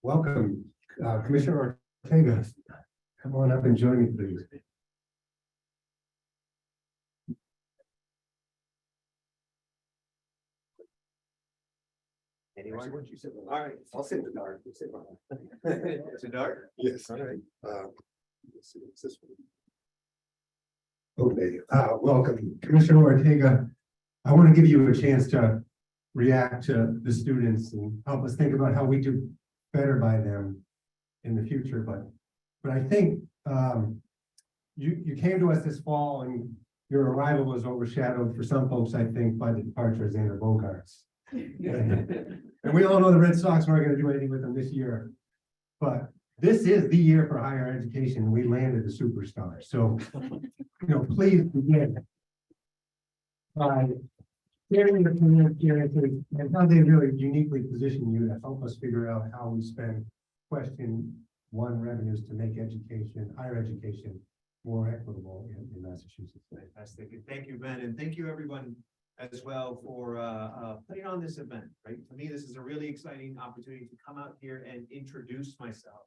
Welcome, Commissioner Ortega. Come on up and join me, please. Anyone? All right, I'll sit in the dark. Is it dark? Yes. All right. Let's see, what's this one? Okay, welcome, Commissioner Ortega. I want to give you a chance to react to the students and help us think about how we do better by them in the future, but I think, you came to us this fall and your arrival was overshadowed for some folks, I think, by the departure of Xander Bogaerts. And we all know the Red Sox weren't gonna do anything with them this year. But this is the year for higher education. We landed a superstar. So, please begin by sharing your career experiences and how they really uniquely position you to help us figure out how we spend question one revenues to make education, higher education, more equitable in Massachusetts. Fantastic. And thank you, Ben, and thank you everyone as well for putting on this event, right? For me, this is a really exciting opportunity to come out here and introduce myself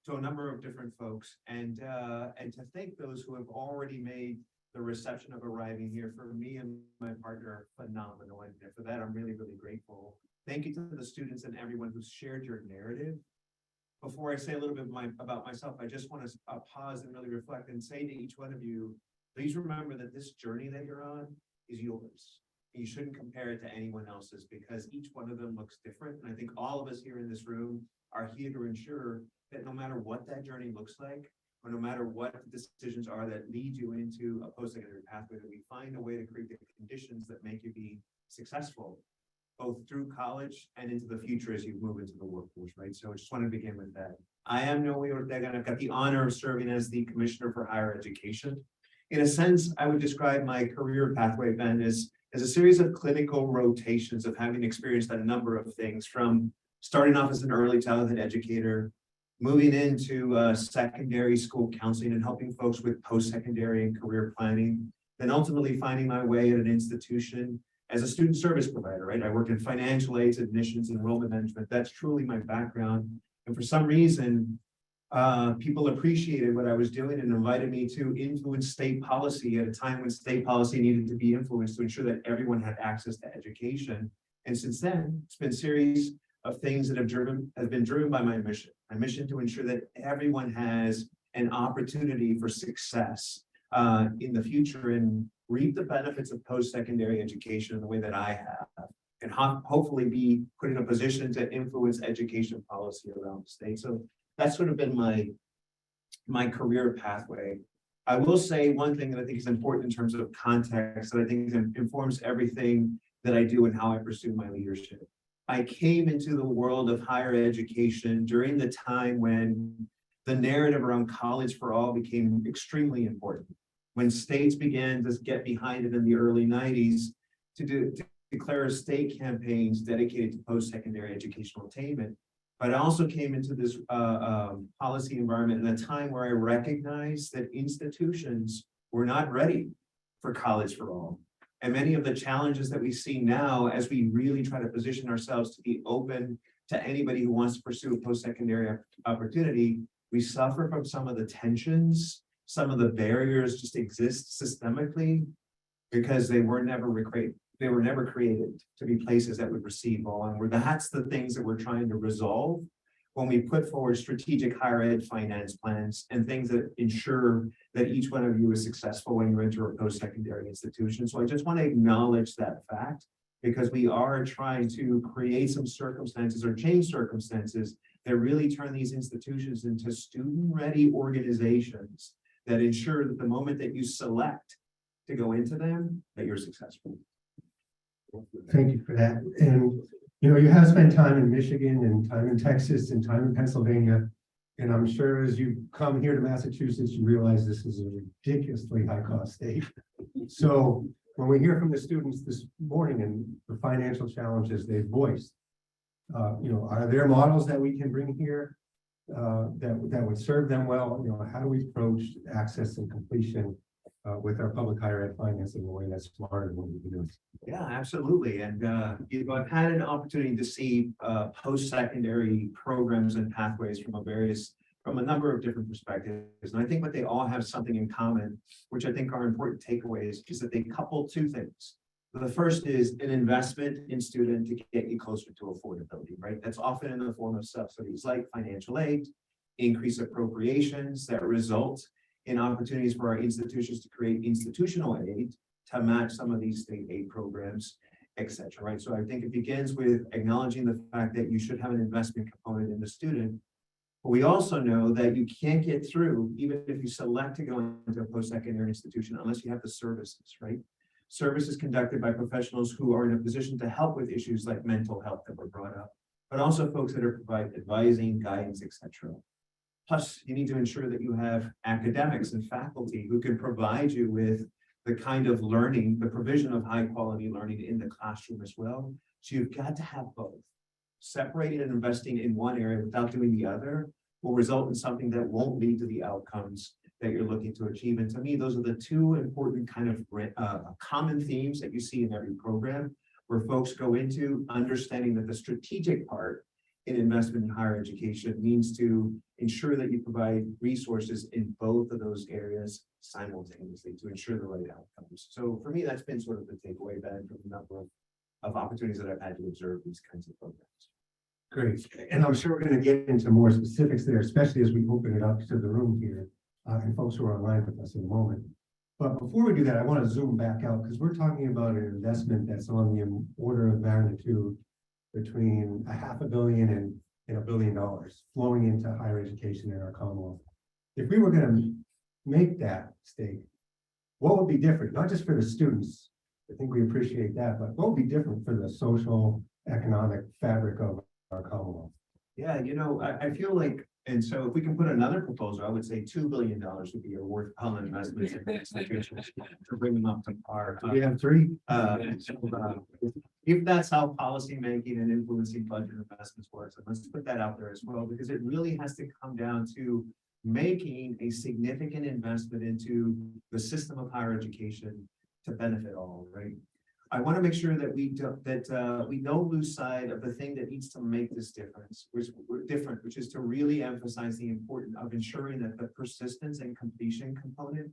to a number of different folks and to thank those who have already made the reception of arriving here for me and my partner phenomenal. And for that, I'm really, really grateful. Thank you to the students and everyone who's shared your narrative. Before I say a little bit about myself, I just want to pause and really reflect and say to each one of you, please remember that this journey that you're on is yours. You shouldn't compare it to anyone else's because each one of them looks different. And I think all of us here in this room are here to ensure that no matter what that journey looks like, or no matter what the decisions are that lead you into a post-secondary pathway, that we find a way to create the conditions that make you be successful, both through college and into the future as you move into the workforce, right? So I just want to begin with that. I am Noe Ortega, and I've got the honor of serving as the Commissioner for Higher Education. In a sense, I would describe my career pathway, Ben, as a series of clinical rotations of having experienced a number of things, from starting off as an early childhood educator, moving into secondary school counseling and helping folks with post-secondary and career planning, then ultimately finding my way at an institution as a student service provider, right? I worked in financial aids, admissions, enrollment management. That's truly my background. And for some reason, people appreciated what I was doing and invited me to influence state policy at a time when state policy needed to be influenced to ensure that everyone had access to education. And since then, it's been a series of things that have been driven by my mission to ensure that everyone has an opportunity for success in the future and reap the benefits of post-secondary education in the way that I have, and hopefully be put in a position to influence education policy around the state. So that's sort of been my career pathway. I will say one thing that I think is important in terms of context that I think informs everything that I do and how I pursue my leadership. I came into the world of higher education during the time when the narrative around college for all became extremely important. When states began to get behind it in the early 90s to declare state campaigns dedicated to post-secondary educational attainment. But I also came into this policy environment in a time where I recognized that institutions were not ready for college for all. And many of the challenges that we see now as we really try to position ourselves to be open to anybody who wants to pursue a post-secondary opportunity, we suffer from some of the tensions, some of the barriers just exist systemically because they were never created to be places that would receive all. And that's the things that we're trying to resolve when we put forward strategic higher ed finance plans and things that ensure that each one of you is successful when you enter a post-secondary institution. So I just want to acknowledge that fact because we are trying to create some circumstances or change circumstances that really turn these institutions into student-ready organizations that ensure that the moment that you select to go into them, that you're successful. Thank you for that. And, you have spent time in Michigan and time in Texas and time in Pennsylvania. And I'm sure as you come here to Massachusetts, you realize this is a ridiculously high cost state. So when we hear from the students this morning and the financial challenges they've voiced, are there models that we can bring here that would serve them well? How do we approach access and completion with our public higher ed financing in a way that's smarter than what we've been doing? Yeah, absolutely. And I've had an opportunity to see post-secondary programs and pathways from a number of different perspectives. And I think what they all have something in common, which I think are important takeaways, is that they couple two things. The first is an investment in student to get you closer to affordability, right? That's often in the form of subsidies like financial aid, increased appropriations that result in opportunities for our institutions to create institutional aid to match some of these state aid programs. et cetera, right? So I think it begins with acknowledging the fact that you should have an investment component in the student. But we also know that you can't get through, even if you select to go into a post-secondary institution, unless you have the services, right? Services conducted by professionals who are in a position to help with issues like mental health that were brought up, but also folks that are provide advising, guidance, et cetera. Plus, you need to ensure that you have academics and faculty who can provide you with the kind of learning, the provision of high quality learning in the classroom as well. So you've got to have both. Separating and investing in one area without doing the other will result in something that won't lead to the outcomes that you're looking to achieve. And to me, those are the two important kind of common themes that you see in every program, where folks go into understanding that the strategic part in investment in higher education means to ensure that you provide resources in both of those areas simultaneously to ensure the right outcomes. So for me, that's been sort of the takeaway, Ben, from the number of opportunities that I've had to observe these kinds of programs. Great, and I'm sure we're gonna get into more specifics there, especially as we open it up to the room here, and folks who are online with us in a moment. But before we do that, I want to zoom back out, because we're talking about an investment that's on the order of magnitude between $500 million and $1 billion flowing into higher education in our Commonwealth. If we were gonna make that stake, what would be different, not just for the students? I think we appreciate that, but what would be different for the social, economic fabric of our Commonwealth? Yeah, I feel like, and so if we can put another proposal, I would say $2 billion would be a worthwhile investment in institutions to bring them up to par. Do we have three? If that's how policymaking and influencing budget investments works, and let's put that out there as well, because it really has to come down to making a significant investment into the system of higher education to benefit all, right? I want to make sure that we don't lose sight of the thing that needs to make this difference, which is to really emphasize the importance of ensuring that the persistence and completion component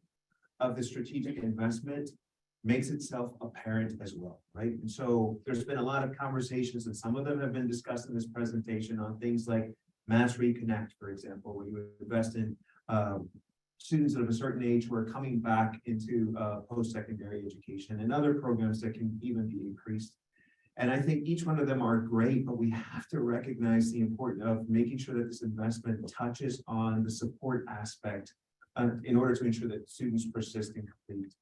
of the strategic investment makes itself apparent as well, right? And so there's been a lot of conversations, and some of them have been discussed in this presentation, on things like Mass Reconnect, for example, where you invest in students of a certain age who are coming back into post-secondary education, and other programs that can even be increased. And I think each one of them are great, but we have to recognize the importance of making sure that this investment touches on the support aspect in order to ensure that students persist and complete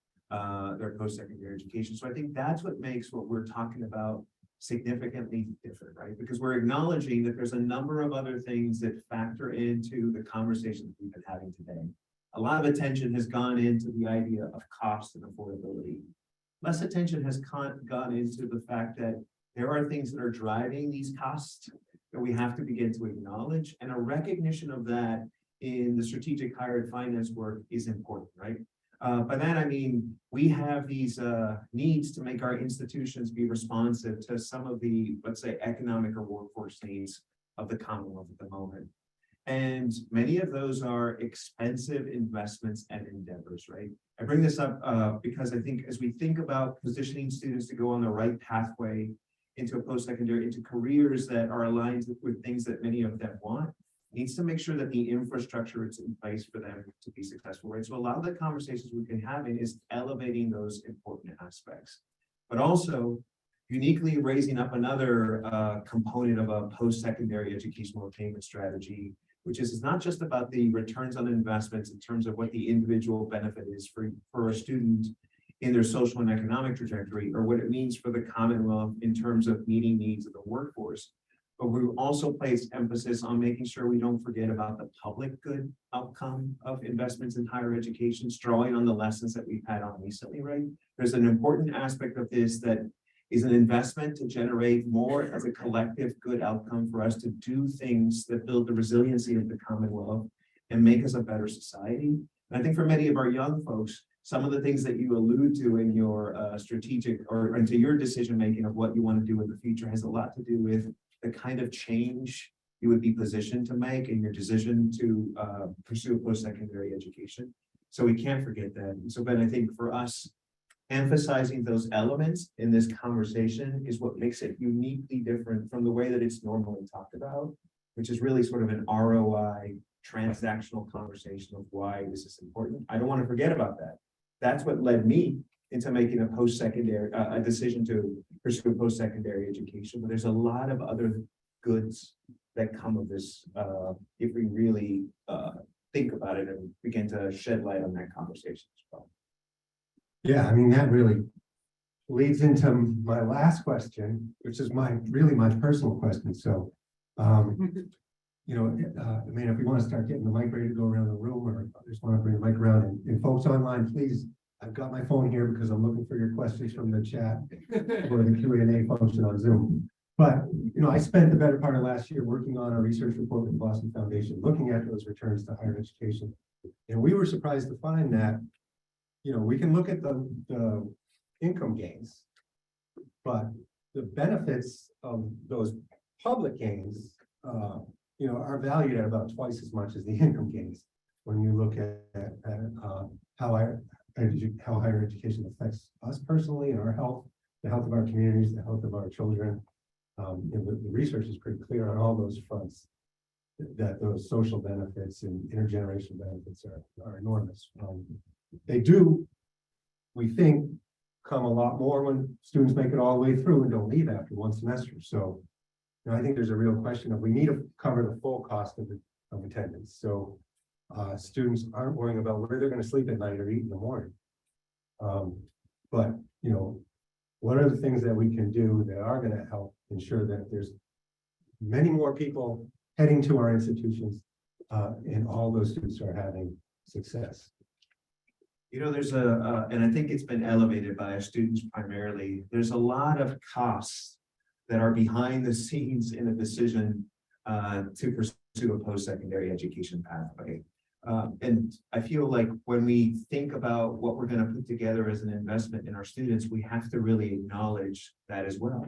their post-secondary education. So I think that's what makes what we're talking about significantly different, right? Because we're acknowledging that there's a number of other things that factor into the conversations we've been having today. A lot of attention has gone into the idea of cost and affordability. Less attention has gone into the fact that there are things that are driving these costs that we have to begin to acknowledge, and a recognition of that in the strategic higher ed finance work is important, right? By that, I mean, we have these needs to make our institutions be responsive to some of the, let's say, economic or workforce needs of the Commonwealth at the moment. And many of those are expensive investments and endeavors, right? I bring this up because I think as we think about positioning students to go on the right pathway into a post-secondary, into careers that are aligned with things that many of them want, needs to make sure that the infrastructure is in place for them to be successful, right? So a lot of the conversations we've been having is elevating those important aspects, but also uniquely raising up another component of a post-secondary educational attainment strategy, which is not just about the returns on investments in terms of what the individual benefit is for a student in their social and economic trajectory, or what it means for the Commonwealth in terms of meeting needs of the workforce. But we also place emphasis on making sure we don't forget about the public good outcome of investments in higher education, drawing on the lessons that we've had on recently, right? There's an important aspect of this that is an investment to generate more as a collective good outcome for us to do things that build the resiliency of the Commonwealth and make us a better society. And I think for many of our young folks, some of the things that you allude to in your strategic or into your decision-making of what you want to do in the future has a lot to do with the kind of change you would be positioned to make in your decision to pursue a post-secondary education. So we can't forget that. And so, Ben, I think for us, emphasizing those elements in this conversation is what makes it uniquely different from the way that it's normally talked about, which is really sort of an ROI transactional conversation of why this is important. I don't want to forget about that. That's what led me into making a post-secondary, a decision to pursue post-secondary education, but there's a lot of other goods that come of this, if we really, think about it and begin to shed light on that conversation as well. Yeah, I mean, that really leads into my last question, which is really my personal question. So, you know, I mean, if we want to start getting the mic ready to go around the room, or I just want to bring the mic around, and folks online, please, I've got my phone here because I'm looking for your questions from the chat or the Q&A function on Zoom. But, you know, I spent the better part of last year working on a research report with the Boston Foundation, looking at those returns to higher education. And we were surprised to find that, you know, we can look at the income gains, but the benefits of those public gains, you know, are valued at about twice as much as the income gains. When you look at how higher education affects us personally and our health, the health of our communities, the health of our children. And the research is pretty clear on all those fronts that those social benefits and intergenerational benefits are enormous. They do, we think, come a lot more when students make it all the way through and don't leave after one semester. So, you know, I think there's a real question of we need to cover the full cost of attendance. So students aren't worrying about where they're going to sleep at night or eat in the morning. But, you know, what are the things that we can do that are going to help ensure that there's many more people heading to our institutions and all those students are having success? You know, there's and I think it's been elevated by our students primarily. There's a lot of costs that are behind the scenes in a decision to pursue a post-secondary education pathway. And I feel like when we think about what we're going to put together as an investment in our students, we have to really acknowledge that as well.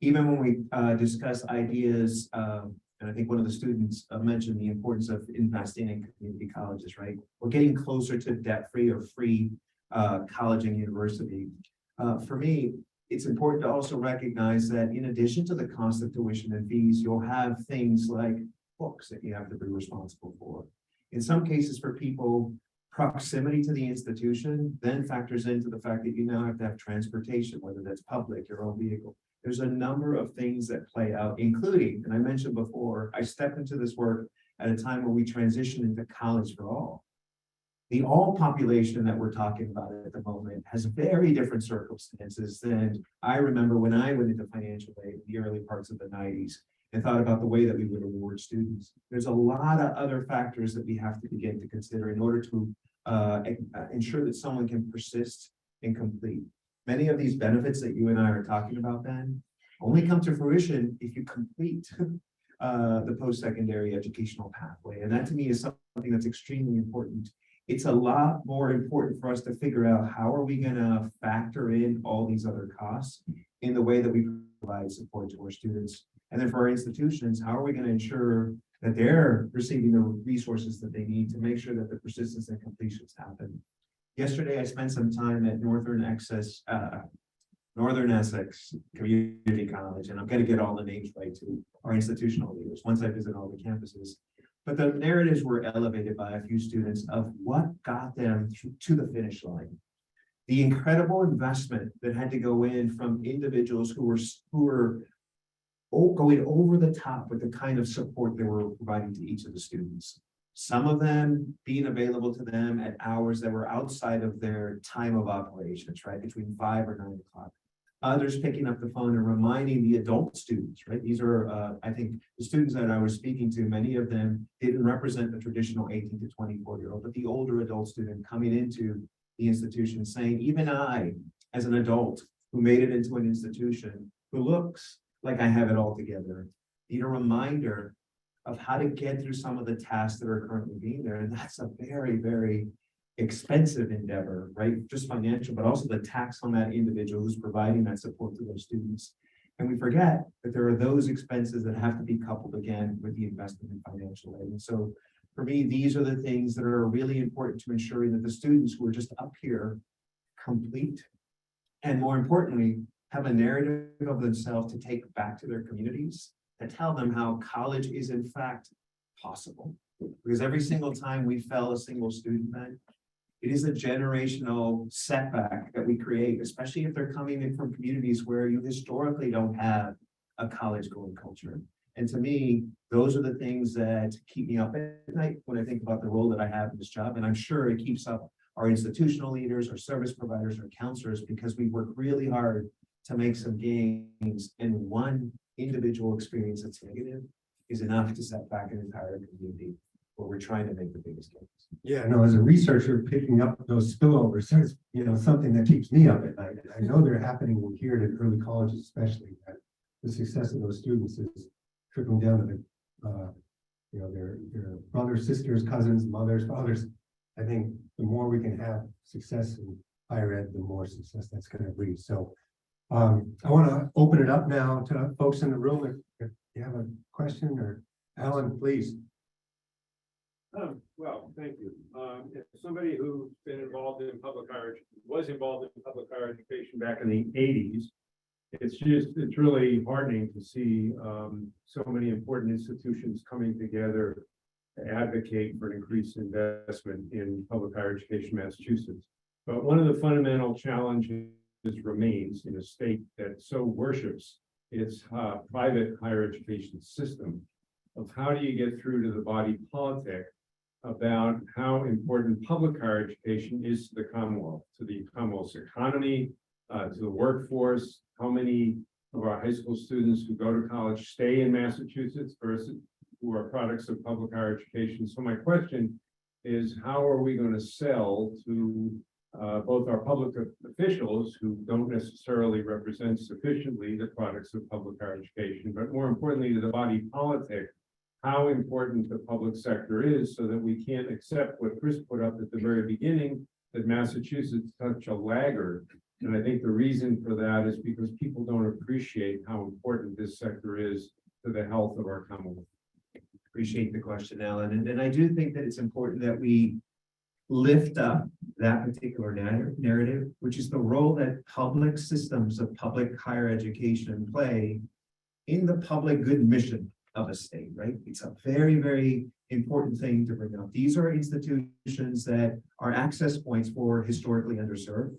Even when we discuss ideas, and I think one of the students mentioned the importance of investing in community colleges, right? We're getting closer to debt-free or free college and university. For me, it's important to also recognize that in addition to the cost of tuition and fees, you'll have things like books that you have to be responsible for. In some cases, for people, proximity to the institution then factors into the fact that you now have to have transportation, whether that's public, your own vehicle. There's a number of things that play out, including, and I mentioned before, I stepped into this work at a time where we transition into college for all. The all population that we're talking about at the moment has very different circumstances than I remember when I went into financial aid in the early parts of the 90s and thought about the way that we would award students. There's a lot of other factors that we have to begin to consider in order to ensure that someone can persist and complete. Many of these benefits that you and I are talking about then only come to fruition if you complete the post-secondary educational pathway. And that to me is something that's extremely important. It's a lot more important for us to figure out how are we going to factor in all these other costs in the way that we provide support to our students. And then for our institutions, how are we going to ensure that they're receiving the resources that they need to make sure that the persistence and completions happen. Yesterday, I spent some time at Northern Essex Community College, and I'm going to get all the names right to our institutional leaders once I visit all the campuses. But the narratives were elevated by a few students of what got them to the finish line. The incredible investment that had to go in from individuals who were going over the top with the kind of support they were providing to each of the students. Some of them being available to them at hours that were outside of their time of operations, right? Between 5 or 9 o'clock. Others picking up the phone and reminding the adult students, right? These are, I think, the students that I was speaking to, many of them didn't represent the traditional 18 to 24-year-old, but the older adult student coming into the institution saying, even I, as an adult who made it into an institution, who looks like I have it all together, need a reminder of how to get through some of the tasks that are currently being there. And that's a very, very expensive endeavor, right? Just financial, but also the tax on that individual who's providing that support to those students. And we forget that there are those expenses that have to be coupled again with the investment in financial aid. And so for me, these are the things that are really important to ensuring that the students who are just up here complete, and more importantly, have a narrative of themselves to take back to their communities, to tell them how college is in fact possible. Because every single time we fell a single student, then It is a generational setback that we create, especially if they're coming in from communities where you historically don't have a college going culture. And to me, those are the things that keep me up at night when I think about the role that I have in this job. And I'm sure it keeps up our institutional leaders, our service providers, our counselors, because we work really hard to make some gains, and one individual experience that's negative is enough to set back an entire community where we're trying to make the biggest gains. Yeah, no, as a researcher, picking up those spillovers, is, something that keeps me up at night. And I know they're happening here at early colleges, especially, that the success of those students is trickling down to their brothers, sisters, cousins, mothers, fathers. I think the more we can have success in higher ed, the more success that's going to breed. So I want to open it up now to folks in the room. If you have a question, or Alan, please. Well, thank you. If somebody who's been involved in was involved in public higher education back in the 80s, it's really heartening to see so many important institutions coming together to advocate for an increased investment in public higher education in Massachusetts. But one of the fundamental challenges remains in a state that so worships its private higher education system, of how do you get through to the body politic about how important public higher education is to the Commonwealth, to the Commonwealth's economy, to the workforce, how many of our high school students who go to college stay in Massachusetts versus who are products of public higher education. So my question is, how are we going to sell to both our public officials who don't necessarily represent sufficiently the products of public higher education, but more importantly to the body politic, how important the public sector is, so that we can't accept what Chris put up at the very beginning, that Massachusetts is such a laggard. And I think the reason for that is because people don't appreciate how important this sector is to the health of our Commonwealth. Appreciate the question, Alan. And I do think that it's important that we lift up that particular narrative, which is the role that public systems of public higher education play in the public good mission of a state, right? It's a very, very important thing to bring up. These are institutions that are access points for historically underserved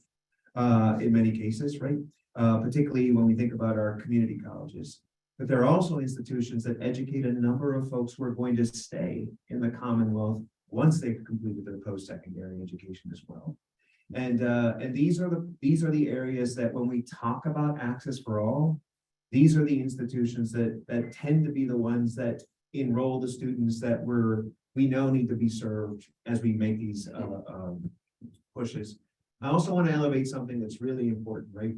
in many cases, right? Particularly when we think about our community colleges. But there are also institutions that educate a number of folks who are going to stay in the Commonwealth once they've completed their post-secondary education as well. And these are the areas that when we talk about access for all, these are the institutions that tend to be the ones that enroll the students that we know need to be served as we make these pushes. I also want to elevate something that's really important, right?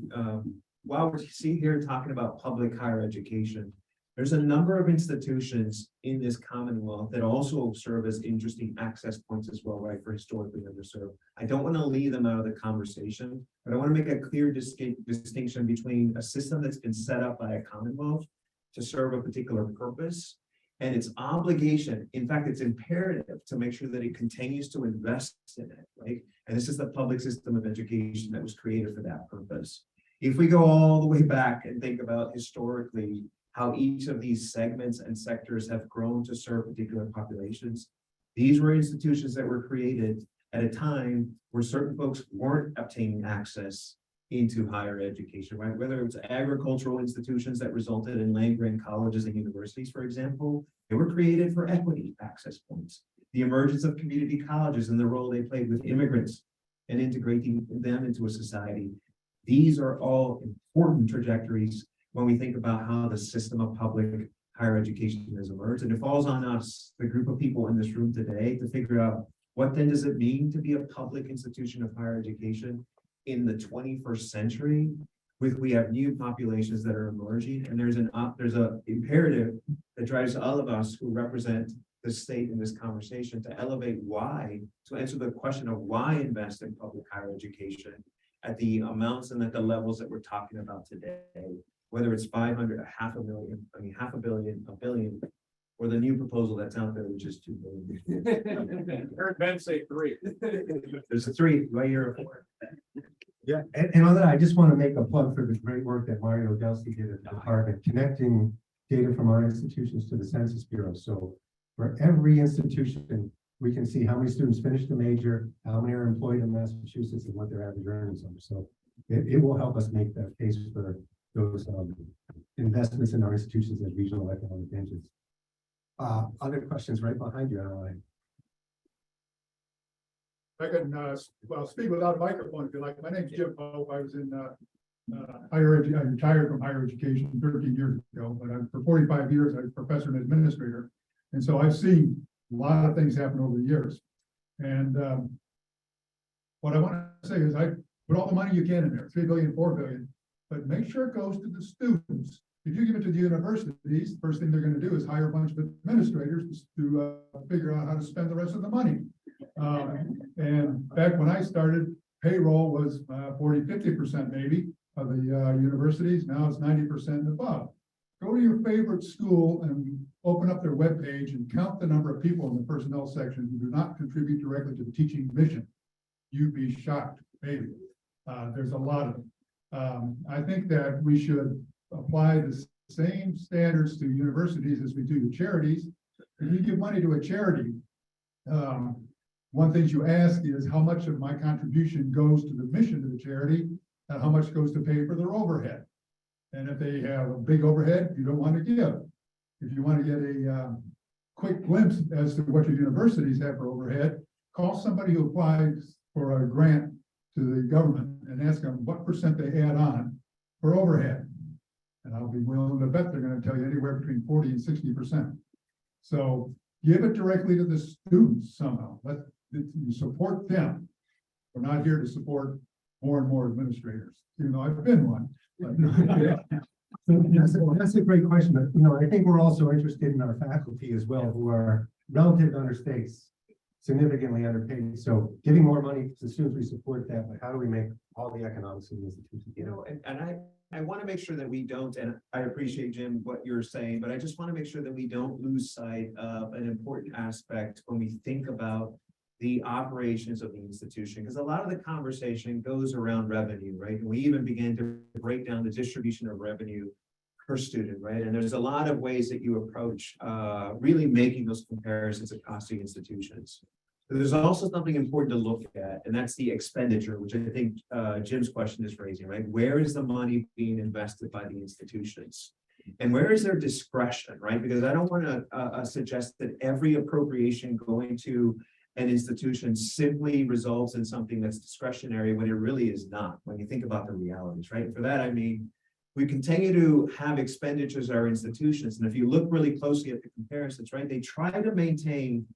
While we're here talking about public higher education, there's a number of institutions in this Commonwealth that also serve as interesting access points as well, right, for historically underserved. I don't want to leave them out of the conversation, but I want to make a clear distinction between a system that's been set up by a Commonwealth to serve a particular purpose and its obligation. In fact, it's imperative to make sure that it continues to invest in it, right? And this is the public system of education that was created for that purpose. If we go all the way back and think about historically how each of these segments and sectors have grown to serve particular populations, these were institutions that were created at a time where certain folks weren't obtaining access into higher education, right? Whether it was agricultural institutions that resulted in land-grant colleges and universities, for example, they were created for equity access points. The emergence of community colleges and the role they played with immigrants and integrating them into a society. These are all important trajectories when we think about how the system of public higher education has emerged. And it falls on us, the group of people in this room today, to figure out what then does it mean to be a public institution of higher education in the 21st century. We have new populations that are emerging, and there's a imperative that drives all of us who represent the state in this conversation to elevate why, to answer the question of why invest in public higher education at the amounts and at the levels that we're talking about today, whether it's 500, $500 million, $500 million, $1 billion, or the new proposal that's out there, which is $2 billion. Heard Ben say 3. There's a 3, do I hear a 4? Yeah, and on that, I just want to make a plug for the great work that Mario Delsky did at the department, connecting data from our institutions to the Census Bureau. So for every institution, we can see how many students finish the major, how many are employed in Massachusetts, and what their average earnings are. So it will help us make that case for those investments in our institutions as regional economic engines. Other questions right behind you, Adeline? I can, well, speak without a microphone if you like. My name's Jim Pope. I was in, higher I retired from higher education 13 years ago, but for 45 years, I was professor and administrator. And so I've seen a lot of things happen over the years. And, what I want to say is I put all the money you can in there, 3 billion, 4 billion, but make sure it goes to the students. If you give it to the universities, first thing they're going to do is hire a bunch of administrators to figure out how to spend the rest of the money. And back when I started, payroll was 40–50% maybe of the universities. Now it's 90% and above. Go to your favorite school and open up their webpage and count the number of people in the personnel section who do not contribute directly to the teaching mission. You'd be shocked, maybe. There's a lot of them. I think that we should apply the same standards to universities as we do to charities. If you give money to a charity, one thing you ask is how much of my contribution goes to the mission of the charity and how much goes to pay for their overhead. And if they have a big overhead, you don't want to give. If you want to get a quick glimpse as to what your universities have for overhead, call somebody who applies for a grant to the government and ask them what % they add on for overhead. And I'll be willing to bet they're going to tell you anywhere between 40 and 60%. So give it directly to the students somehow. You support them. We're not here to support more and more administrators, even though I've been one. That's a great question, but I think we're also interested in our faculty as well, who are relative to other states, significantly underpaid. So giving more money to students, we support that, but how do we make all the economics in the institution? And I want to make sure that we don't, and I appreciate, Jim, what you're saying, but I just want to make sure that we don't lose sight of an important aspect when we think about the operations of the institution, because a lot of the conversation goes around revenue, right? And we even began to break down the distribution of revenue per student, right? And there's a lot of ways that you approach really making those comparisons across the institutions. But there's also something important to look at, and that's the expenditure, which I think Jim's question is raising, right? Where is the money being invested by the institutions? And where is their discretion, right? Because I don't want to suggest that every appropriation going to an institution simply results in something that's discretionary when it really is not, when you think about the realities, right? And for that, I mean, we continue to have expenditures at our institutions. And if you look really closely at the comparisons, right, they try to maintain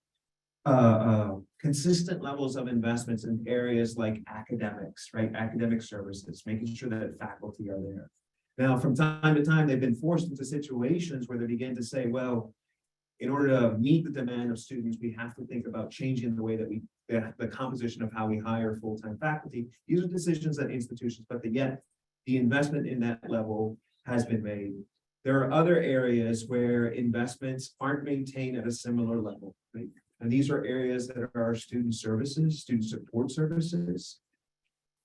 consistent levels of investments in areas like academics, right? Academic services, making sure that faculty are there. Now, from time to time, they've been forced into situations where they begin to say, well, in order to meet the demand of students, we have to think about changing the way that the composition of how we hire full-time faculty. These are decisions that institutions, but yet the investment in that level has been made. There are other areas where investments aren't maintained at a similar level, right? And these are areas that are our student services, student support services,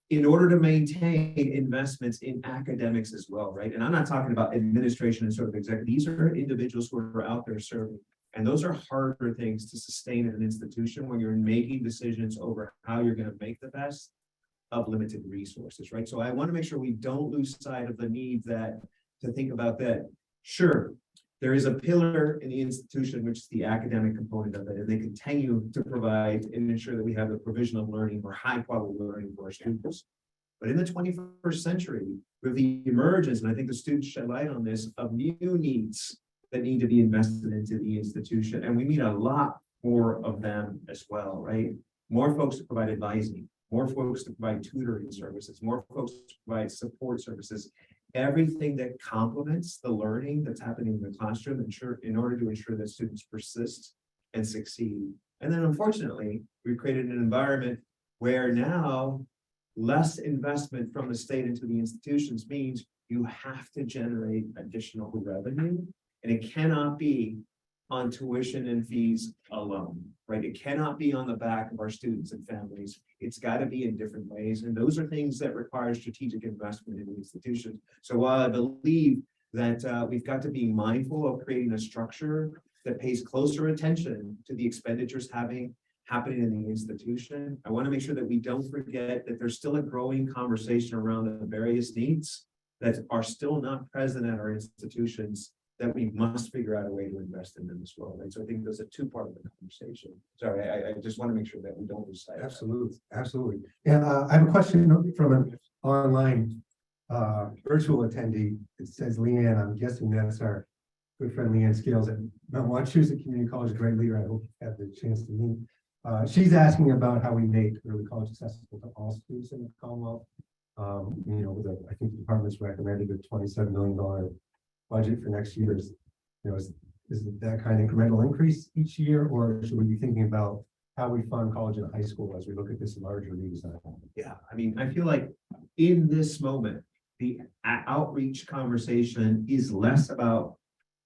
in order to maintain investments in academics as well, right? And I'm not talking about administration and sort of executive. These are individuals who are out there serving. And those are harder things to sustain in an institution when you're making decisions over how you're going to make the best of limited resources, right? So I want to make sure we don't lose sight of the need to think about that. Sure, there is a pillar in the institution, which is the academic component of it, and they continue to provide and ensure that we have the provision of learning or high quality learning for our students. But in the 21st century, with the emergence, and I think the students shed light on this, of new needs that need to be invested into the institution, and we need a lot more of them as well, right? More folks to provide advising, more folks to provide tutoring services, more folks to provide support services, everything that complements the learning that's happening in the classroom in order to ensure that students persist and succeed. And then unfortunately, we've created an environment where now less investment from the state into the institutions means you have to generate additional revenue, and it cannot be on tuition and fees alone, right? It cannot be on the back of our students and families. It's got to be in different ways. And those are things that require strategic investment in the institutions. So while I believe that we've got to be mindful of creating a structure that pays closer attention to the expenditures having happening in the institution. I want to make sure that we don't forget that there's still a growing conversation around the various needs that are still not present at our institutions that we must figure out a way to invest in them as well, right? So I think there's a two-part of the conversation. Sorry, I just want to make sure that we don't lose sight of that. Absolutely, absolutely. And I have a question from an online virtual attendee. It says Leanne, I'm guessing that's our good friend Leanne Scales at Mount Wachusett Community College, a great leader. I hope you have the chance to meet. She's asking about how we make early college accessible to all students in the Commonwealth. With I think the department's recommended a $27 million budget for next year. Is it that kind of incremental increase each year, or should we be thinking about how we fund college and high school as we look at this larger redesign? Yeah, I mean, I feel like in this moment, the outreach conversation is less about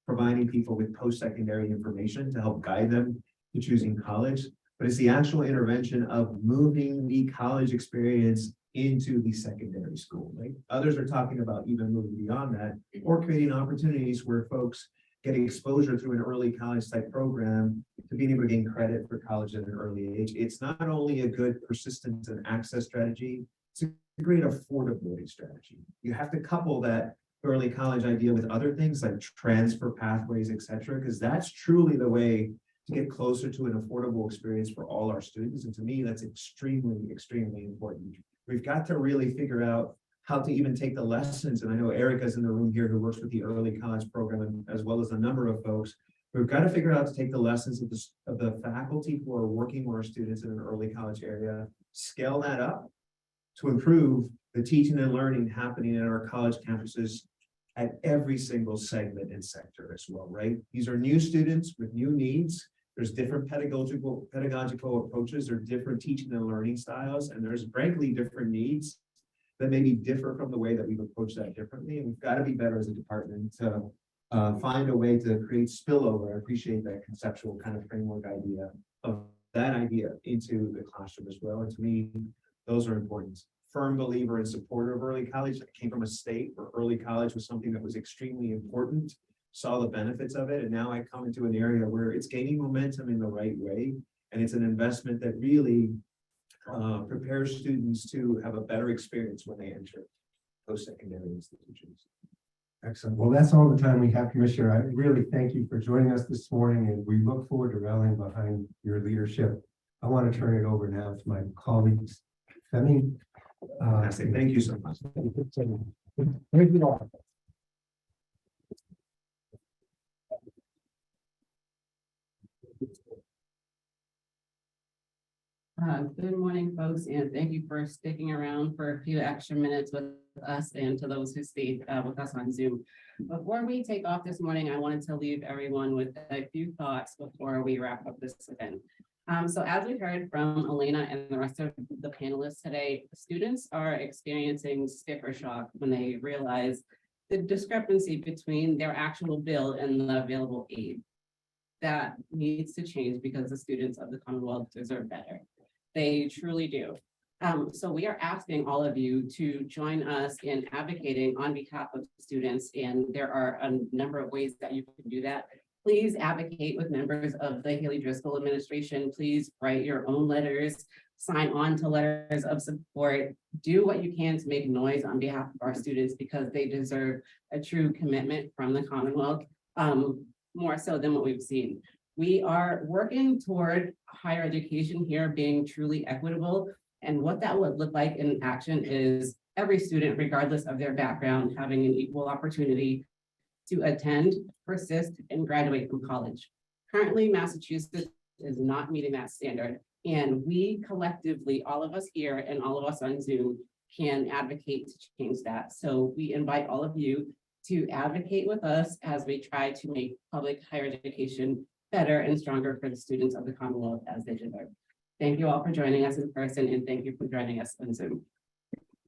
providing people with post-secondary information to help guide them to choosing college, but it's the actual intervention of moving the college experience into the secondary school, right? Others are talking about even moving beyond that, or creating opportunities where folks get exposure through an early college type program to being able to gain credit for college at an early age. It's not only a good persistence and access strategy, it's a great affordability strategy. You have to couple that early college idea with other things like transfer pathways, et cetera, because that's truly the way to get closer to an affordable experience for all our students. And to me, that's extremely, extremely important. We've got to really figure out how to even take the lessons. And I know Erica's in the room here who works with the early college program, as well as a number of folks. We've got to figure out to take the lessons of the faculty who are working with our students in an early college area, scale that up to improve the teaching and learning happening in our college campuses at every single segment and sector as well, right? These are new students with new needs. There's different pedagogical approaches, there are different teaching and learning styles, and there's frankly different needs that maybe differ from the way that we've approached that differently. And we've got to be better as a department to find a way to create spillover. I appreciate that conceptual kind of framework idea of that idea into the classroom as well. And to me, those are important. Firm believer and supporter of early college. I came from a state where early college was something that was extremely important, saw the benefits of it, and now I come into an area where it's gaining momentum in the right way, and it's an investment that really prepares students to have a better experience when they enter post-secondary institutions. Excellent. Well, that's all the time we have, Commissioner. I really thank you for joining us this morning, and we look forward to rallying behind your leadership. I want to turn it over now to my colleagues. Femi. Thank you so much. Thank you all. Good morning, folks, and thank you for sticking around for a few extra minutes with us and to those who stayed with us on Zoom. Before we take off this morning, I wanted to leave everyone with a few thoughts before we wrap up this event. So as we heard from Elena and the rest of the panelists today, students are experiencing sticker shock when they realize the discrepancy between their actual bill and the available aid. That needs to change because the students of the Commonwealth deserve better. They truly do. So we are asking all of you to join us in advocating on behalf of students, and there are a number of ways that you can do that. Please advocate with members of the Haley Driscoll administration. Please write your own letters, sign on to letters of support, do what you can to make noise on behalf of our students because they deserve a true commitment from the Commonwealth, more so than what we've seen. We are working toward higher education here being truly equitable. And what that would look like in action is every student, regardless of their background, having an equal opportunity to attend, persist, and graduate from college. Currently, Massachusetts is not meeting that standard. And we collectively, all of us here and all of us on Zoom, can advocate to change that. So we invite all of you to advocate with us as we try to make public higher education better and stronger for the students of the Commonwealth as they deserve. Thank you all for joining us in person, and thank you for joining us on Zoom.